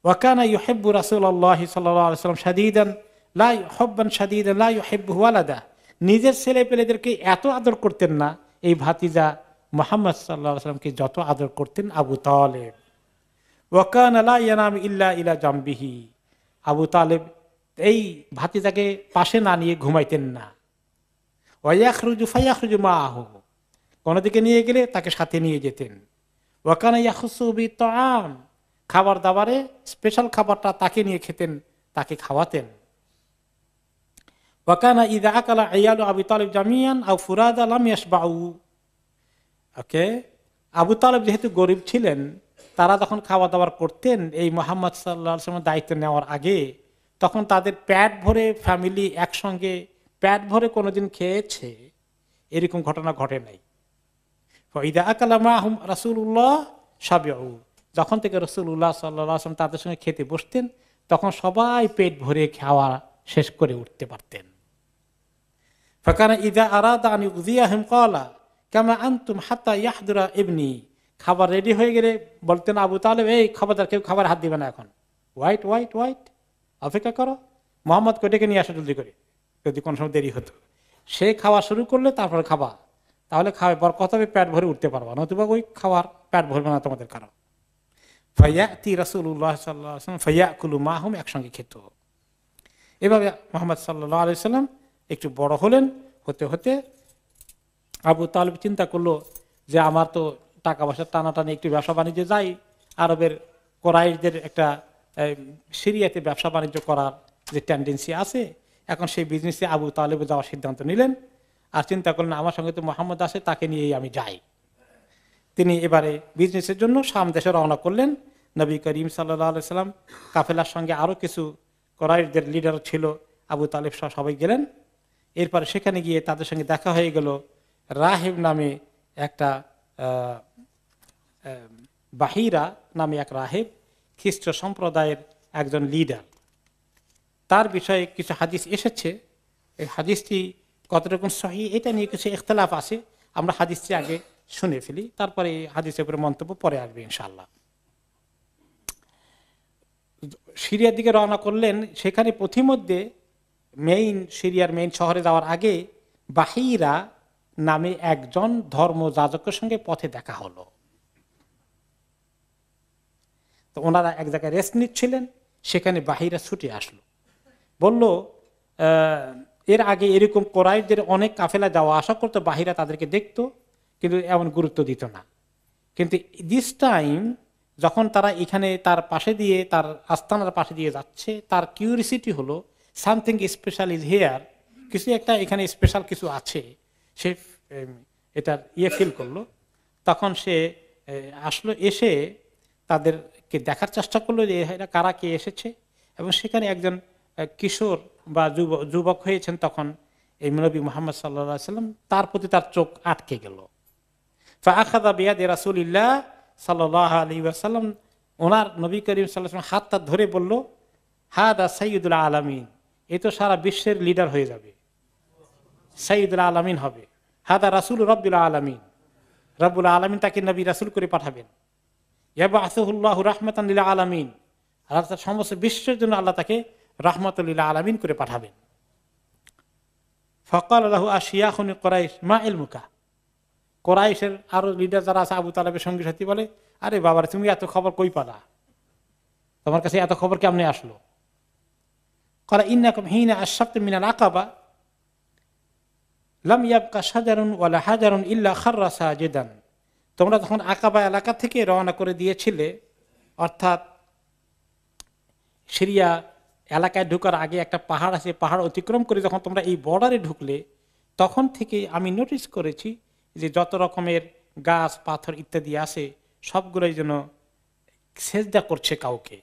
A: ওয়াকানা ইউহিব্বু রাসূলুল্লাহ সাল্লাল্লাহু আলাইহি ওয়াসাল্লাম শাদীদান লা হুব্বান শাদীদান লা ইউহিব্বু ওয়ালাদা, নিজের ছেলেপেলেদেরকে এত আদর করতেন না এই ভাতিজা মুহাম্মদ সাল্লাল্লাহু আলাইহি ওয়াসাল্লামকে যত আদর করতেন আবু তালেব। ওয়াকানা লা ইয়ানামু ইল্লা ইলা জামবিহি, আবু তালেব এই ভাতিজাকে পাশে না নিয়ে ঘুমাইতেন না। ওয়ায়াখরুজু ফায়াখরুজু মাআহু, কোন দিকে নিয়ে গেলে তাকে সাথে নিয়ে যেতেন। ওয়াকানা ইয়াখুসু বিত্তাআম, খাবার দাবারে স্পেশাল খাবারটা তাকে নিয়ে খেতেন, তাকে খাওয়াতেন। ওয়াকানা ইযা আকালা আয়ালু আবু তালেব জামিয়ান আও ফুরাদা লাম ইয়াশবাউ। ওকে, আবু তালেব যেহেতু গরিব ছিলেন, তারা যখন খাওয়া দাওয়ার করতেন এই মুহাম্মদ সাল্লাল্লাহু আলাইহি ওয়াসাল্লামের দায়িত্ব নেওয়ার আগে, তখন তাদের পেট ভরে ফ্যামিলি একসঙ্গে পেট ভরে কোনোদিন খেয়েছে এরকম ঘটনা ঘটে নাই। ইদা আকালা মাহুম রাসূলুল্লাহ শাবিউ, যখন থেকে রাসূলুল্লাহ সাল্লাল্লাহু আলাইহি ওয়াসাল্লাম তাদের সঙ্গে খেতে বসতেন, তখন সবাই পেট ভরে খাওয়া শেষ করে উঠতে পারতেন। ফাকানা ইদা আরাদা আন ইউযিয়াহুম ক্বালা কামা আনতুম হাত্তা ইয়াহদুরা ইবনি, খাবার রেডি হয়ে গেলে বলতেন আবু তালেব, এই খবরদার কেউ খাবার হাত দিবে না, এখন ওয়াইট ওয়াইট ওয়াইট, অপেক্ষা করো, মোহাম্মদকে ডেকে নিয়ে আসো জলদি করে, যদি কোনো সময় দেরি হতো। সে খাওয়া শুরু করলে তারপর খাবা, তাহলে খাওয়ার পর কত পেট ভরে উঠতে পারবা, নতুবা ওই খাওয়ার পেট ভরবে না তোমাদের কারো। ফায়াতি রাসূলুল্লাহ সাল্লাল্লাহু আলাইহি ওয়াসাল্লাম ফায়াকুলু মাহুম, একসঙ্গে খেত। এভাবে মুহাম্মদ সাল্লাল্লাহু আলাইহি ওয়াসাল্লাম একটু বড় হলেন। হতে হতে আবু তালেব চিন্তা করলো যে আমার তো টাকা পয়সা টানাটানি একটু ব্যবসা বাণিজ্যে যাই, আরবের কোরাইশদের একটা সিরিয়াতে ব্যবসা বাণিজ্য করার যে টেন্ডেন্সি আছে, এখন সেই বিজনেসে আবু তালেব যাওয়ার সিদ্ধান্ত নিলেন। আর চিন্তা করলেন আমার সঙ্গে তো মুহাম্মদ আছে, তাকে নিয়েই আমি যাই। তিনি এবারে বিজনেসের জন্য শাম দেশে রওনা করলেন। নবী করিম সাল্লাল্লাহু আলাইহি সাল্লাম কাফেলার সঙ্গে আরো কিছু কোরাইশদের লিডার ছিল, আবু তালেব সহ সবাই গেলেন। এরপরে সেখানে গিয়ে তাদের সঙ্গে দেখা হয়ে গেল রাহেব নামে একটা আহ, আহ, বাহিরা নামে এক রাহেব, খ্রিস্ট সম্প্রদায়ের একজন লিডার। তার বিষয়ে কিছু হাদিস এসেছে। এই হাদিসটি কতটুকু সহি এটা নিয়ে কিছু ইখতিলাফ আছে। আমরা হাদিসটি আগে শুনে ফেলি, তারপরে এই হাদিসের উপরে মন্তব্য পরে আসবে ইনশাআল্লাহ। সিরিয়ার দিকে রওনা করলেন। সেখানে পথিমধ্যে সিরিয়ার মেইন শহরে যাওয়ার আগে বাহিরা নামে একজন ধর্ম যাজকের সঙ্গে পথে দেখা হলো। তো ওনারা এক জায়গায় রেস্ট নিচ্ছিলেন, সেখানে বাহিরা ছুটে আসলো, বলল এর আগে এরকম কোরাইশদের অনেক কাফেলা যাওয়া আসা করতো, বাহিরা তাদেরকে দেখতো কিন্তু এমন গুরুত্ব দিত না। কিন্তু দিস টাইম যখন তারা এখানে তার পাশে দিয়ে, তার আস্তানার পাশে দিয়ে যাচ্ছে, তার কিউরিসিটি হলো সামথিং স্পেশাল ইজ হেয়ার, কিছু একটা এখানে স্পেশাল কিছু আছে, সে এটার ফিল করলো। তখন সে আসলো, এসে তাদেরকে দেখার চেষ্টা করলো যে এরা কারা, কে এসেছে। এবং সেখানে একজন কিশোর বা যুবক হয়েছেন তখন এই নবী মুহাম্মদ সাল্লাল্লাহু আলাইহি সাল্লাম, তার প্রতি তার চোখ আটকে গেল। ফাআখাযা বিয়াদি রাসূলিল্লাহ সাল্লাল্লাহু আলাইহি ওয়াসাল্লাম, ওনার নবী করিম সাল্লাল্লাহু আলাইহি ওয়াসাল্লাম হাতটা ধরে বলল, হাদা সাইয়্যিদুল আলামিন, এ তো সারা বিশ্বের লিডার হয়ে যাবে, সাইয়্যিদুল আলামিন হবে। হাদা রাসূল রাব্বুল আলামিন, রব্বুল আলামিন তাকে নবী রাসূল করে পাঠাবেন। ইয়াবআসুহুল্লাহু রাহমাতান লিল আলামিন, আর সমস্ত বিশ্বের জন্য আল্লাহ তাকে রাহমাতুল লিল আলামিন করে পাঠাবেন। ফাকাল লাহু আশিয়াখুন কুরাইশ মা ইলমুকা, কোরাইশের আরো লিডার যারা আছে আবু তালেবের সঙ্গী সাথী বলে, আরে বাবার তুমি এত খবর কই পালা, তোমার কাছে এত খবর কেমনে আসলো? ক্বালা ইন্নাকুম হিনা আশরাফতুম মিনাল আকাবা লাম ইয়াবকা শাজারুন ওয়ালা হাজারুন ইল্লা খাররা সাজিদান, তোমরা তখন আকাবা এলাকা থেকে রওনা করে দিয়েছিলে, অর্থাৎ সিরিয়া এলাকায় ঢুকার আগে একটা পাহাড় আছে, পাহাড় অতিক্রম করে যখন তোমরা এই বর্ডারে ঢুকলে, তখন থেকে আমি নোটিস করেছি যে যত রকমের গাছ পাথর ইত্যাদি আছে সবগুলোই যেন সেজদা করছে কাউকে।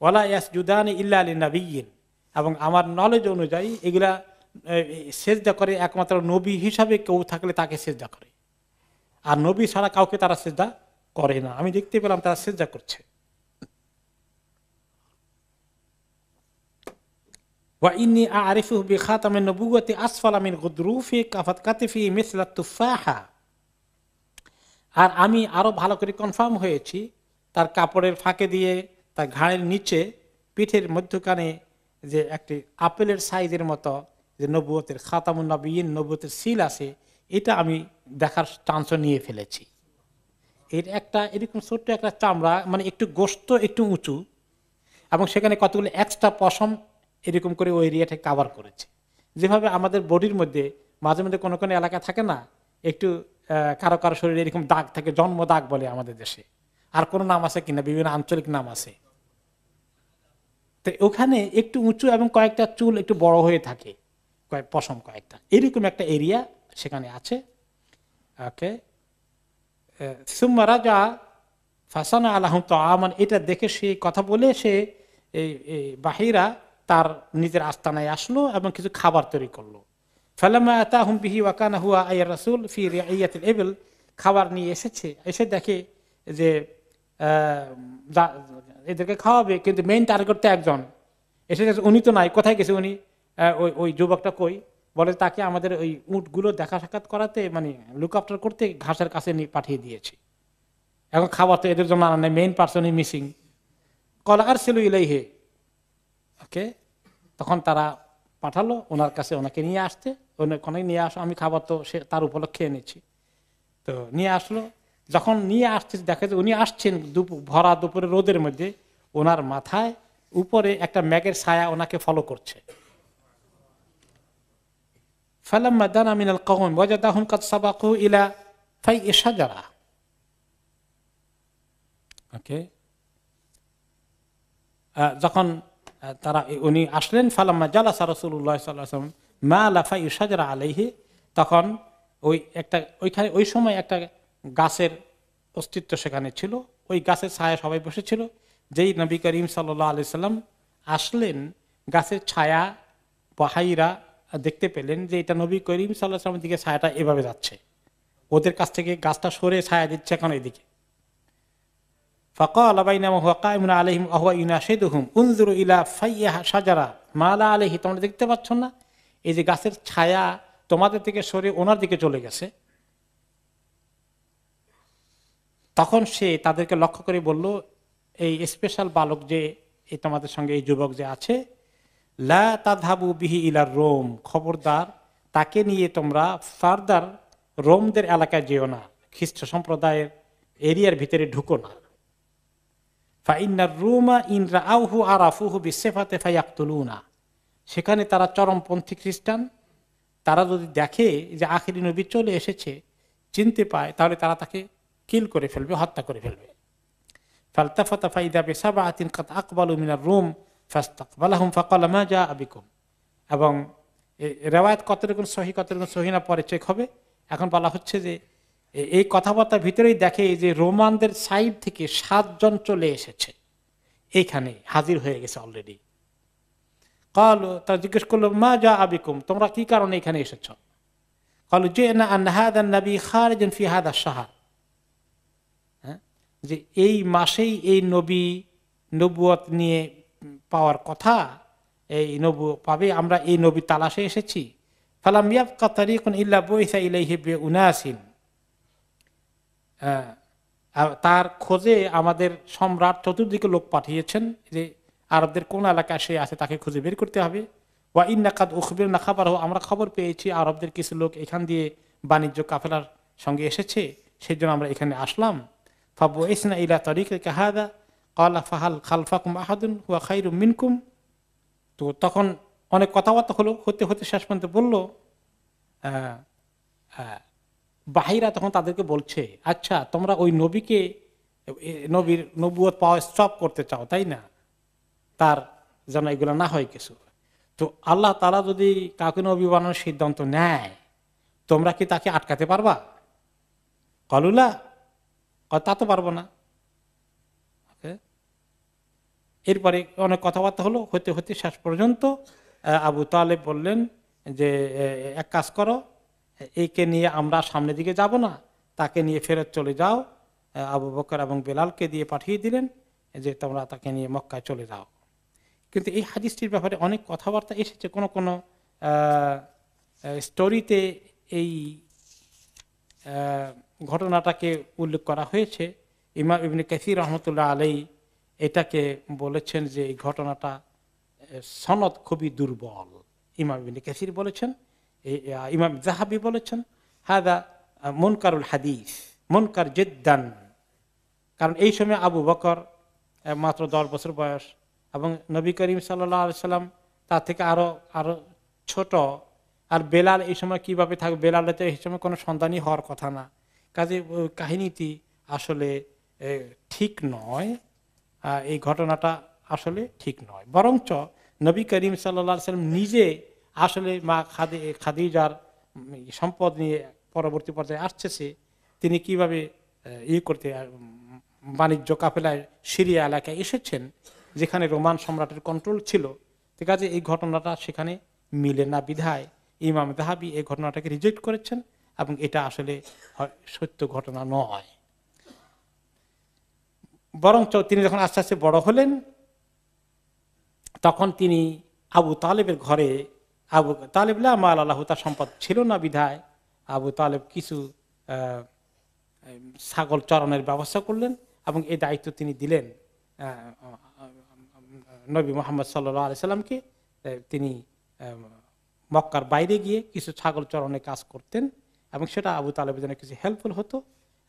A: ওয়ালা ইয়াসজুদানি ইল্লা লিনাবিয়্যিন, এবং আমার নলেজ অনুযায়ী এগুলা সেজদা করে একমাত্র নবী হিসাবে কেউ থাকলে তাকে সেজদা করে, আর নবী ছাড়া কাউকে তারা সেজদা করে না। আমি দেখতে পেলাম তারা সেজদা করছে। ওয়া ইন্নী আ'রিফুহু বিখাতামিন নবুওয়াতি আসফালা মিন গুদরুফি কাফাত কাতিফি মিসলা তুফাহা, আর আমি আরো ভালো করে কনফার্ম হয়েছি তার কাপড়ের ফাঁকে দিয়ে তার ঘাড়ের নিচে পিঠের মধ্যখানে যে একটি আপেলের সাইজের মতো যে নবুয়তের খাতামুন নবিয়্যিন, নবুয়তের সিল আছে, এটা আমি দেখার চান্সও নিয়ে ফেলেছি। এর একটা এরকম ছোট্ট একটা চামড়া, মানে একটু গোশত একটু উঁচু, এবং সেখানে কতগুলো এক্সট্রা পশম এরকম করে ওই এরিয়াটা কাভার করেছে। যেভাবে আমাদের বডির মধ্যে মাঝে মধ্যে কোনো কোনো এলাকা থাকে না, একটু কারো কারো শরীরে এরকম দাগ থাকে, জন্ম দাগ বলে আমাদের দেশে, আর কোনো নাম আছে কিনা, বিভিন্ন আঞ্চলিক নাম আছে। তো ওখানে একটু উঁচু এবং কয়েকটা চুল একটু বড় হয়ে থাকে, পশম কয়েকটা, এরকম একটা এরিয়া সেখানে আছে। ওকে, সুম্মা রাজা ফাসানা আলাহুম তাআমান, এটা দেখে সে কথা বলে সে বাহিরা তার নিজের আস্তানায় আসলো এবং কিছু খাবার তৈরি করলো। ফালাম্মা আতাহুম বিহি ওয়া কানা হুয়া আইয়ার রাসূল ফি রিআইয়াতিল ইবল, খাবার নিয়ে এসেছে, এসে দেখে যে এদেরকে খাওয়াবে, কিন্তু মেইন টার্গেট তো একজন এসে গেছে, উনি তো নাই, কোথায় গেছে উনি? ওই যুবকটা কই? বলে তাকে আমাদের ওই উটগুলো দেখা সাক্ষাৎ করাতে, মানে লুক আফটার করতে ঘাসের কাছে পাঠিয়ে দিয়েছি, এখন খাবার তো এদের জন্য আনা নেই, মেইন পার্সনই মিসিং। কল আরসিলু ইলাইহি, ওকে, তখন তারা পাঠালো ওনার কাছে ওনাকে নিয়ে আসতে, ওনাকে নিয়ে আসো, আমি খাবার তো সে তার উপলক্ষে এনেছি। তো নিয়ে আসলো, যখন নিয়ে আসছে দেখা যায় উনি আসছেন ভরা দুপুরে রোদের মধ্যে, ওনার মাথায় উপরে একটা ম্যাগের ছায়া ওনাকে ফলো করছে। ফালাম্মা দানা মিনাল কওম ওয়াজাদাহুম কাদ সাবাকু ইলা ফাইই শাজারা, ওকে, যখন তারা উনি আসলেন, ফালাম্মা জালাসা রাসূলুল্লাহ সাল্লাল্লাহু আলাইহি ওয়াসাল্লাম মা লা ফাই শাজারা আলাইহি, তখন ওই একটা ওইখানে ওই সময় একটা গাছের অস্তিত্ব সেখানে ছিল, ওই গাছের ছায়া সবাই বসেছিল। যেই নবী করিম সাল্লাল্লাহু আলাইহি সাল্লাম আসলেন, গাছের ছায়া বাহিরা দেখতে পেলেন যে এটা নবী করিম সাল্লাল্লাহু আলাইহি ওয়াসাল্লামের দিকে ছায়াটা এভাবে যাচ্ছে, ওদের কাছ থেকে গাছটা সরে ছায়া দিচ্ছে এখন এদিকে। ফাকালা বাইনামা হুয়া কায়িমুন আলাইহিম ওয়া হুয়া ইউনাশিদুহুম উনজুরু ইলা ফাইয়্যা শাজারা মা লা আলাইহি, তোমরা দেখতে পাচ্ছ না এই যে গাছের ছায়া তোমাদের থেকে সরে ওনার দিকে চলে গেছে। তখন সে তাদেরকে লক্ষ্য করে বলল, এই স্পেশাল বালক যে এই তোমাদের সঙ্গে এই যুবক যে আছে, লা তাযহাবু বিহি ইলা রোম, খবরদার তাকে নিয়ে তোমরা ফারদার রোমদের এলাকায় যেও না, খ্রিস্ট সম্প্রদায়ের এরিয়ার ভিতরে ঢুকো না। ফাইন্নার রুমা ইন রাআউহু আরাফুহু বিসিফাতি ফায়াকতুলুনা, সেখানে তারা চরমপন্থী খ্রিস্টান, তারা যদি দেখে যে আখিরি নবী চলে এসেছে, চিনতে পায়, তাহলে তারা তাকে কিল করে ফেলবে, হত্যা করে ফেলবে। ফালতাফাতা ফাইদা বিসাবআতিন কাদ আকবালু মিনার রুম ফাস্তাকবালাহুম ফাকালা মা জাআ বিকুম। এবং রিওয়ায়াত কতটুকু সহিহ কতটুকু সহিহ না পরে চেক হবে। এখন বলা হচ্ছে যে এই কথাবার্তার ভিতরেই দেখে যে রোমানদের সাইড থেকে 7 জন চলে এসেছে, এইখানে হাজির হয়ে গেছে অলরেডি। ক্বালু, তারা জিজ্ঞেস করলো মা জাআ বিকুম, তোমরা কি কারণে এখানে এসেছো? ক্বালু জিনা আন হাযা নবী খারিজান ফি হাযা শাহর, যে এই মাসেই এই নবী নবুয়ত নিয়ে পাওয়ার কথা, এই নবুয়ত পাবে, আমরা এই নবী তালাশে এসেছি। ফালাম ইয়াবকা তারিকুন ইল্লা বুইসা ইলাইহি বিউনাসিন, তার খোঁজে আমাদের সম্রাট চতুর্দিকে লোক পাঠিয়েছেন যে আরবদের কোন এলাকায় সে আছে তাকে খুঁজে বের করতে হবে। ওয়া ইন্না কাদ উখবিরনা খাবারহু, আমরা খবর পেয়েছি আরবদের কিছু লোক এখান দিয়ে বাণিজ্য কাফেলার সঙ্গে এসেছে, সেই জন্য আমরা এখানে আসলাম। ফাবুইসনা ইলা তারিকিকা হাযা ক্বালা ফাহাল খালফাকুম আহাদুন হুয়া খায়রুম মিনকুম। তো তখন অনেক কথাবার্তা হলো, হতে হতে শেষ পর্যন্ত বলল, বাহিরা তখন তাদেরকে বলছে, আচ্ছা তোমরা ওই নবীকে, নবীর নবুয়ত পাওয়া স্টপ করতে চাও তাই না, তার যেন এগুলো না হয় কিছু। তো আল্লাহ তাআলা যদি কাউকে নবী বানানোর সিদ্ধান্ত নেয়, তোমরা কি তাকে আটকাতে পারবা? কলুলা, তা তো পারবো না। এরপরে অনেক কথাবার্তা হলো, হতে হতে শেষ পর্যন্ত আবু তালেব বললেন যে এক কাজ করো, এইকে নিয়ে আমরা সামনের দিকে যাব না, তাকে নিয়ে ফেরত চলে যাও। আবু বকর এবং বেলালকে দিয়ে পাঠিয়ে দিলেন যে তোমরা তাকে নিয়ে মক্কায় চলে যাও। কিন্তু এই হাদিসটির ব্যাপারে অনেক কথাবার্তা এসেছে, কোন কোন স্টোরিতে এই ঘটনাটাকে উল্লেখ করা হয়েছে। ইমাম ইবনে কাসির রহমতুল্লাহ আলাইহি এটাকে বলেছেন যে এই ঘটনাটা সনদ খুবই দুর্বল। ইমাম ইবনে কাসির বলেছেন, ইমাম যাহাবী বলেছেন হাদা মুনকারুল হাদিস, মুনকার জিদ্দান। কারণ এই সময় আবু বকর মাত্র 10 বছর বয়স এবং নবী করিম সাল্লাল্লাহু আলাইহি সাল্লাম তার থেকে আরো ছোট। আর বেলাল এই সময় কিভাবে থাকবে? বেলালের তো এই সময় কোনো সন্তানই হওয়ার কথা না। কাজে কাহিনীটি আসলে ঠিক নয়, এই ঘটনাটা আসলে ঠিক নয়। বরঞ্চ নবী করিম সাল্লাল্লাহু আলাইহি সাল্লাম নিজে আসলে মা খাদিজার সম্পদ নিয়ে পরবর্তী পর্যায়ে আসছে, তিনি কিভাবে করতে বাণিজ্য কাফেলায় সিরিয়া এলাকায় এসেছেন যেখানে রোমান সম্রাটের কন্ট্রোল ছিল। ঠিক আছে, এই ঘটনাটা সেখানে মিলে না বিধায় ইমাম যাহাবী এই ঘটনাটাকে রিজেক্ট করেছেন এবং এটা আসলে সত্য ঘটনা নয়। বরঞ্চ তিনি যখন আস্তে আস্তে বড় হলেন তখন তিনি আবু তালেবের ঘরে, আবু তালেব লা মাল আল্লাহু, তার সম্পদ ছিল না বিধায় আবু তালেব কিছু ছাগল চরানোর ব্যবস্থা করলেন এবং এই দায়িত্ব তিনি দিলেন নবী মুহাম্মদ সাল্লাল্লাহু আলাইহি সাল্লামকে। তিনি মক্কার বাইরে গিয়ে কিছু ছাগল চরানোর কাজ করতেন এবং সেটা আবু তালেবের জন্য কিছু হেল্পফুল হতো।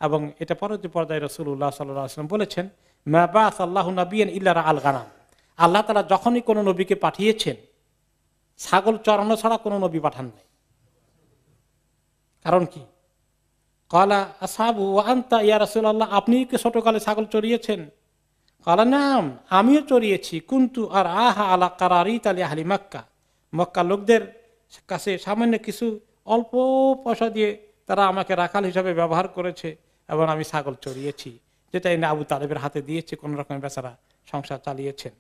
A: এবং এটা পরবর্তী পর্যায়ে রাসূলুল্লাহ সাল্লাল্লাহু আলাইহি ওয়াসাল্লাম বলেছেন, মা বাআসাল্লাহু নাবিয়ান ইল্লা রাআল গানাম, আল্লাহ তাআলা যখনই কোনো নবীকে পাঠিয়েছেন ছাগল চরানো ছাড়া কোনো নবী পাঠান নাই। কারণ কি? ক্বালা আসহাবু ওয়া আনতা ইয়া রাসূলুল্লাহ, আপনি কি ছোটকালে ছাগল চড়িয়েছেন? ক্বালা নাম, আমিও চড়িয়েছি। কুনতু আর আহা আলা কারারিত আলি আহলি মক্কা, মক্কা লোকদের কাছে সামান্য কিছু অল্প পয়সা দিয়ে তারা আমাকে রাখাল হিসাবে ব্যবহার করেছে এবং আমি ছাগল চড়িয়েছি, যেটা এনে আবু তালেবের হাতে দিয়েছে, কোন রকম বেচারা সংসার চালিয়েছেন।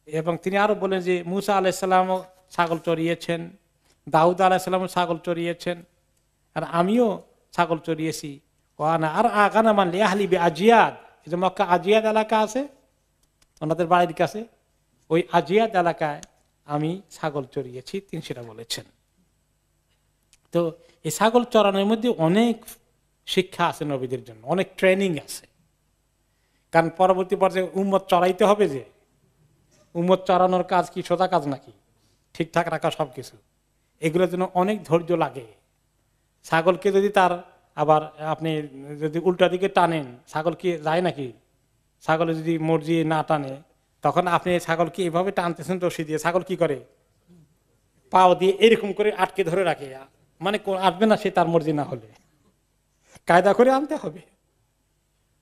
A: এবং তিনি আরো বলেন যে মুসা আলাইহিস সালামও ছাগল চড়িয়েছেন দাউদ আলাইহিস সালাম ছাগল চড়িয়েছেন, আর আমিও ছাগল চড়িয়েছি। ওয়ানা আর আগানা মানলি আহলি বি আজিয়াদ, এই যে মক্কা আজিয়াদ এলাকা আছে ওনাদের বাড়ির কাছে, ওই আজিয়াদ এলাকায় আমি ছাগল চড়িয়েছি, তিনি সেটা বলেছেন। তো এই ছাগল চড়ানোর মধ্যে অনেক শিক্ষা আছে নবীদের জন্য, অনেক ট্রেনিং আছে। কারণ পরবর্তী পর্যায়ে উম্মত চড়াইতে হবে, যে উম্মত চড়ানোর কাজ কি সোজা কাজ নাকি? ঠিকঠাক রাখা সবকিছু, এগুলোর জন্য অনেক ধৈর্য লাগে। ছাগলকে যদি তার আবার আপনি যদি উল্টা দিকে টানেন, ছাগল কি যায় নাকি? ছাগলে যদি মর্জি না টানে, তখন আপনি ছাগলকে এভাবে টানতেছেন রশি দিয়ে, ছাগল কি করে? পাও দিয়ে এরকম করে আটকে ধরে রাখে, মানে আসবে না সে তার মর্জি না হলে, কায়দা করে আনতে হবে।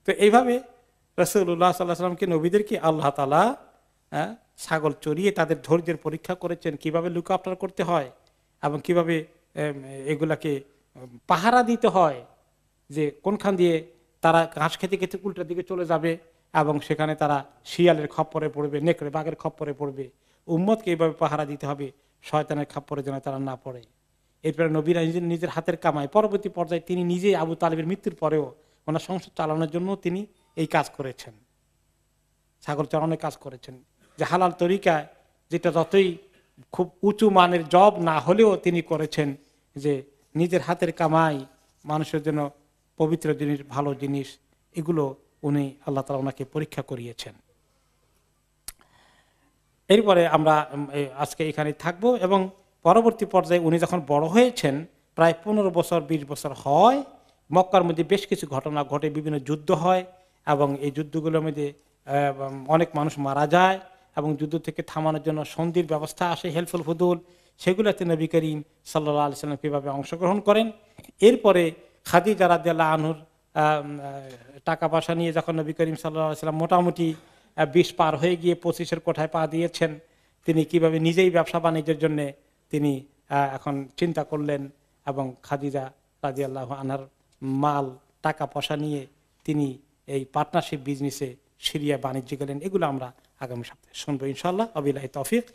A: তো এইভাবে রাসূলুল্লাহ সাল্লাল্লাহু আলাইহি ওয়াসাল্লামকে, নবীদেরকে আল্লাহ তাআলা ছাগল চড়িয়ে তাদের ধৈর্যের পরীক্ষা করেছেন, কিভাবে লুক আফটার করতে হয় এবং কিভাবে এগুলাকে পাহারা দিতে হয়, যে কোনখান দিয়ে তারা ঘাস খেতে খেতে উল্টা দিকে চলে যাবে এবং সেখানে তারা শিয়ালের খপ্পরে পড়বে, নেকড়ে বাঘের খপ্পরে পড়বে। উম্মতকে এইভাবে পাহারা দিতে হবে, শয়তানের খপ্পরে যেন তারা না পড়ে। এরপরে নবীরা নিজের হাতের কামায়, পরবর্তী পর্যায়ে তিনি নিজে আবু তালিবের মৃত্যুর পরেও ওনার সংসার চালানোর জন্য তিনি এই কাজ করেছেন, ছাগল চড়ানোর কাজ করেছেন, যে হালাল তরিকায়, যেটা যতই খুব উঁচু মানের জব না হলেও তিনি করেছেন, যে নিজের হাতের কামাই, মানুষের জন্য পবিত্র জিনিস, ভালো জিনিস, এগুলো উনি আল্লাহ তাআলা ওনাকে পরীক্ষা করিয়েছেন। এরপরে আমরা আজকে এখানে থাকবো, এবং পরবর্তী পর্যায়ে উনি যখন বড় হয়েছেন, প্রায় 15 বছর 20 বছর হয়, মক্কার মধ্যে বেশ কিছু ঘটনা ঘটে, বিভিন্ন যুদ্ধ হয়, এবং এই যুদ্ধগুলোর মধ্যে অনেক মানুষ মারা যায়, এবং যুদ্ধ থেকে থামানোর জন্য সন্ধির ব্যবস্থা আসে, হেলফুল ফুদুল, সেগুলোতে নবী করিম সাল্লাল্লাহু আলাইহি ওয়াসাল্লাম কিভাবে অংশগ্রহণ করেন। এরপরে খাদিজা রাদিয়াল্লাহু আনহুর টাকা পয়সা নিয়ে যখন নবী করিম সাল্লাল্লাহু আলাইহি ওয়াসাল্লাম মোটামুটি 20 পার হয়ে গিয়ে 25-এর কোঠায় পা দিয়েছেন, তিনি কিভাবে নিজেই ব্যবসা বাণিজ্যের জন্য তিনি এখন চিন্তা করলেন, এবং খাদিজা রাদিয়াল্লাহু আনহার মাল, টাকা পয়সা নিয়ে তিনি এই পার্টনারশিপ বিজনেসে সিরিয়া বাণিজ্য গেলেন। এগুলো আমরা আগামী সপ্তাহে শুনবো ইনশাআল্লাহ। ওয়াবিল্লাহি তৌফিক।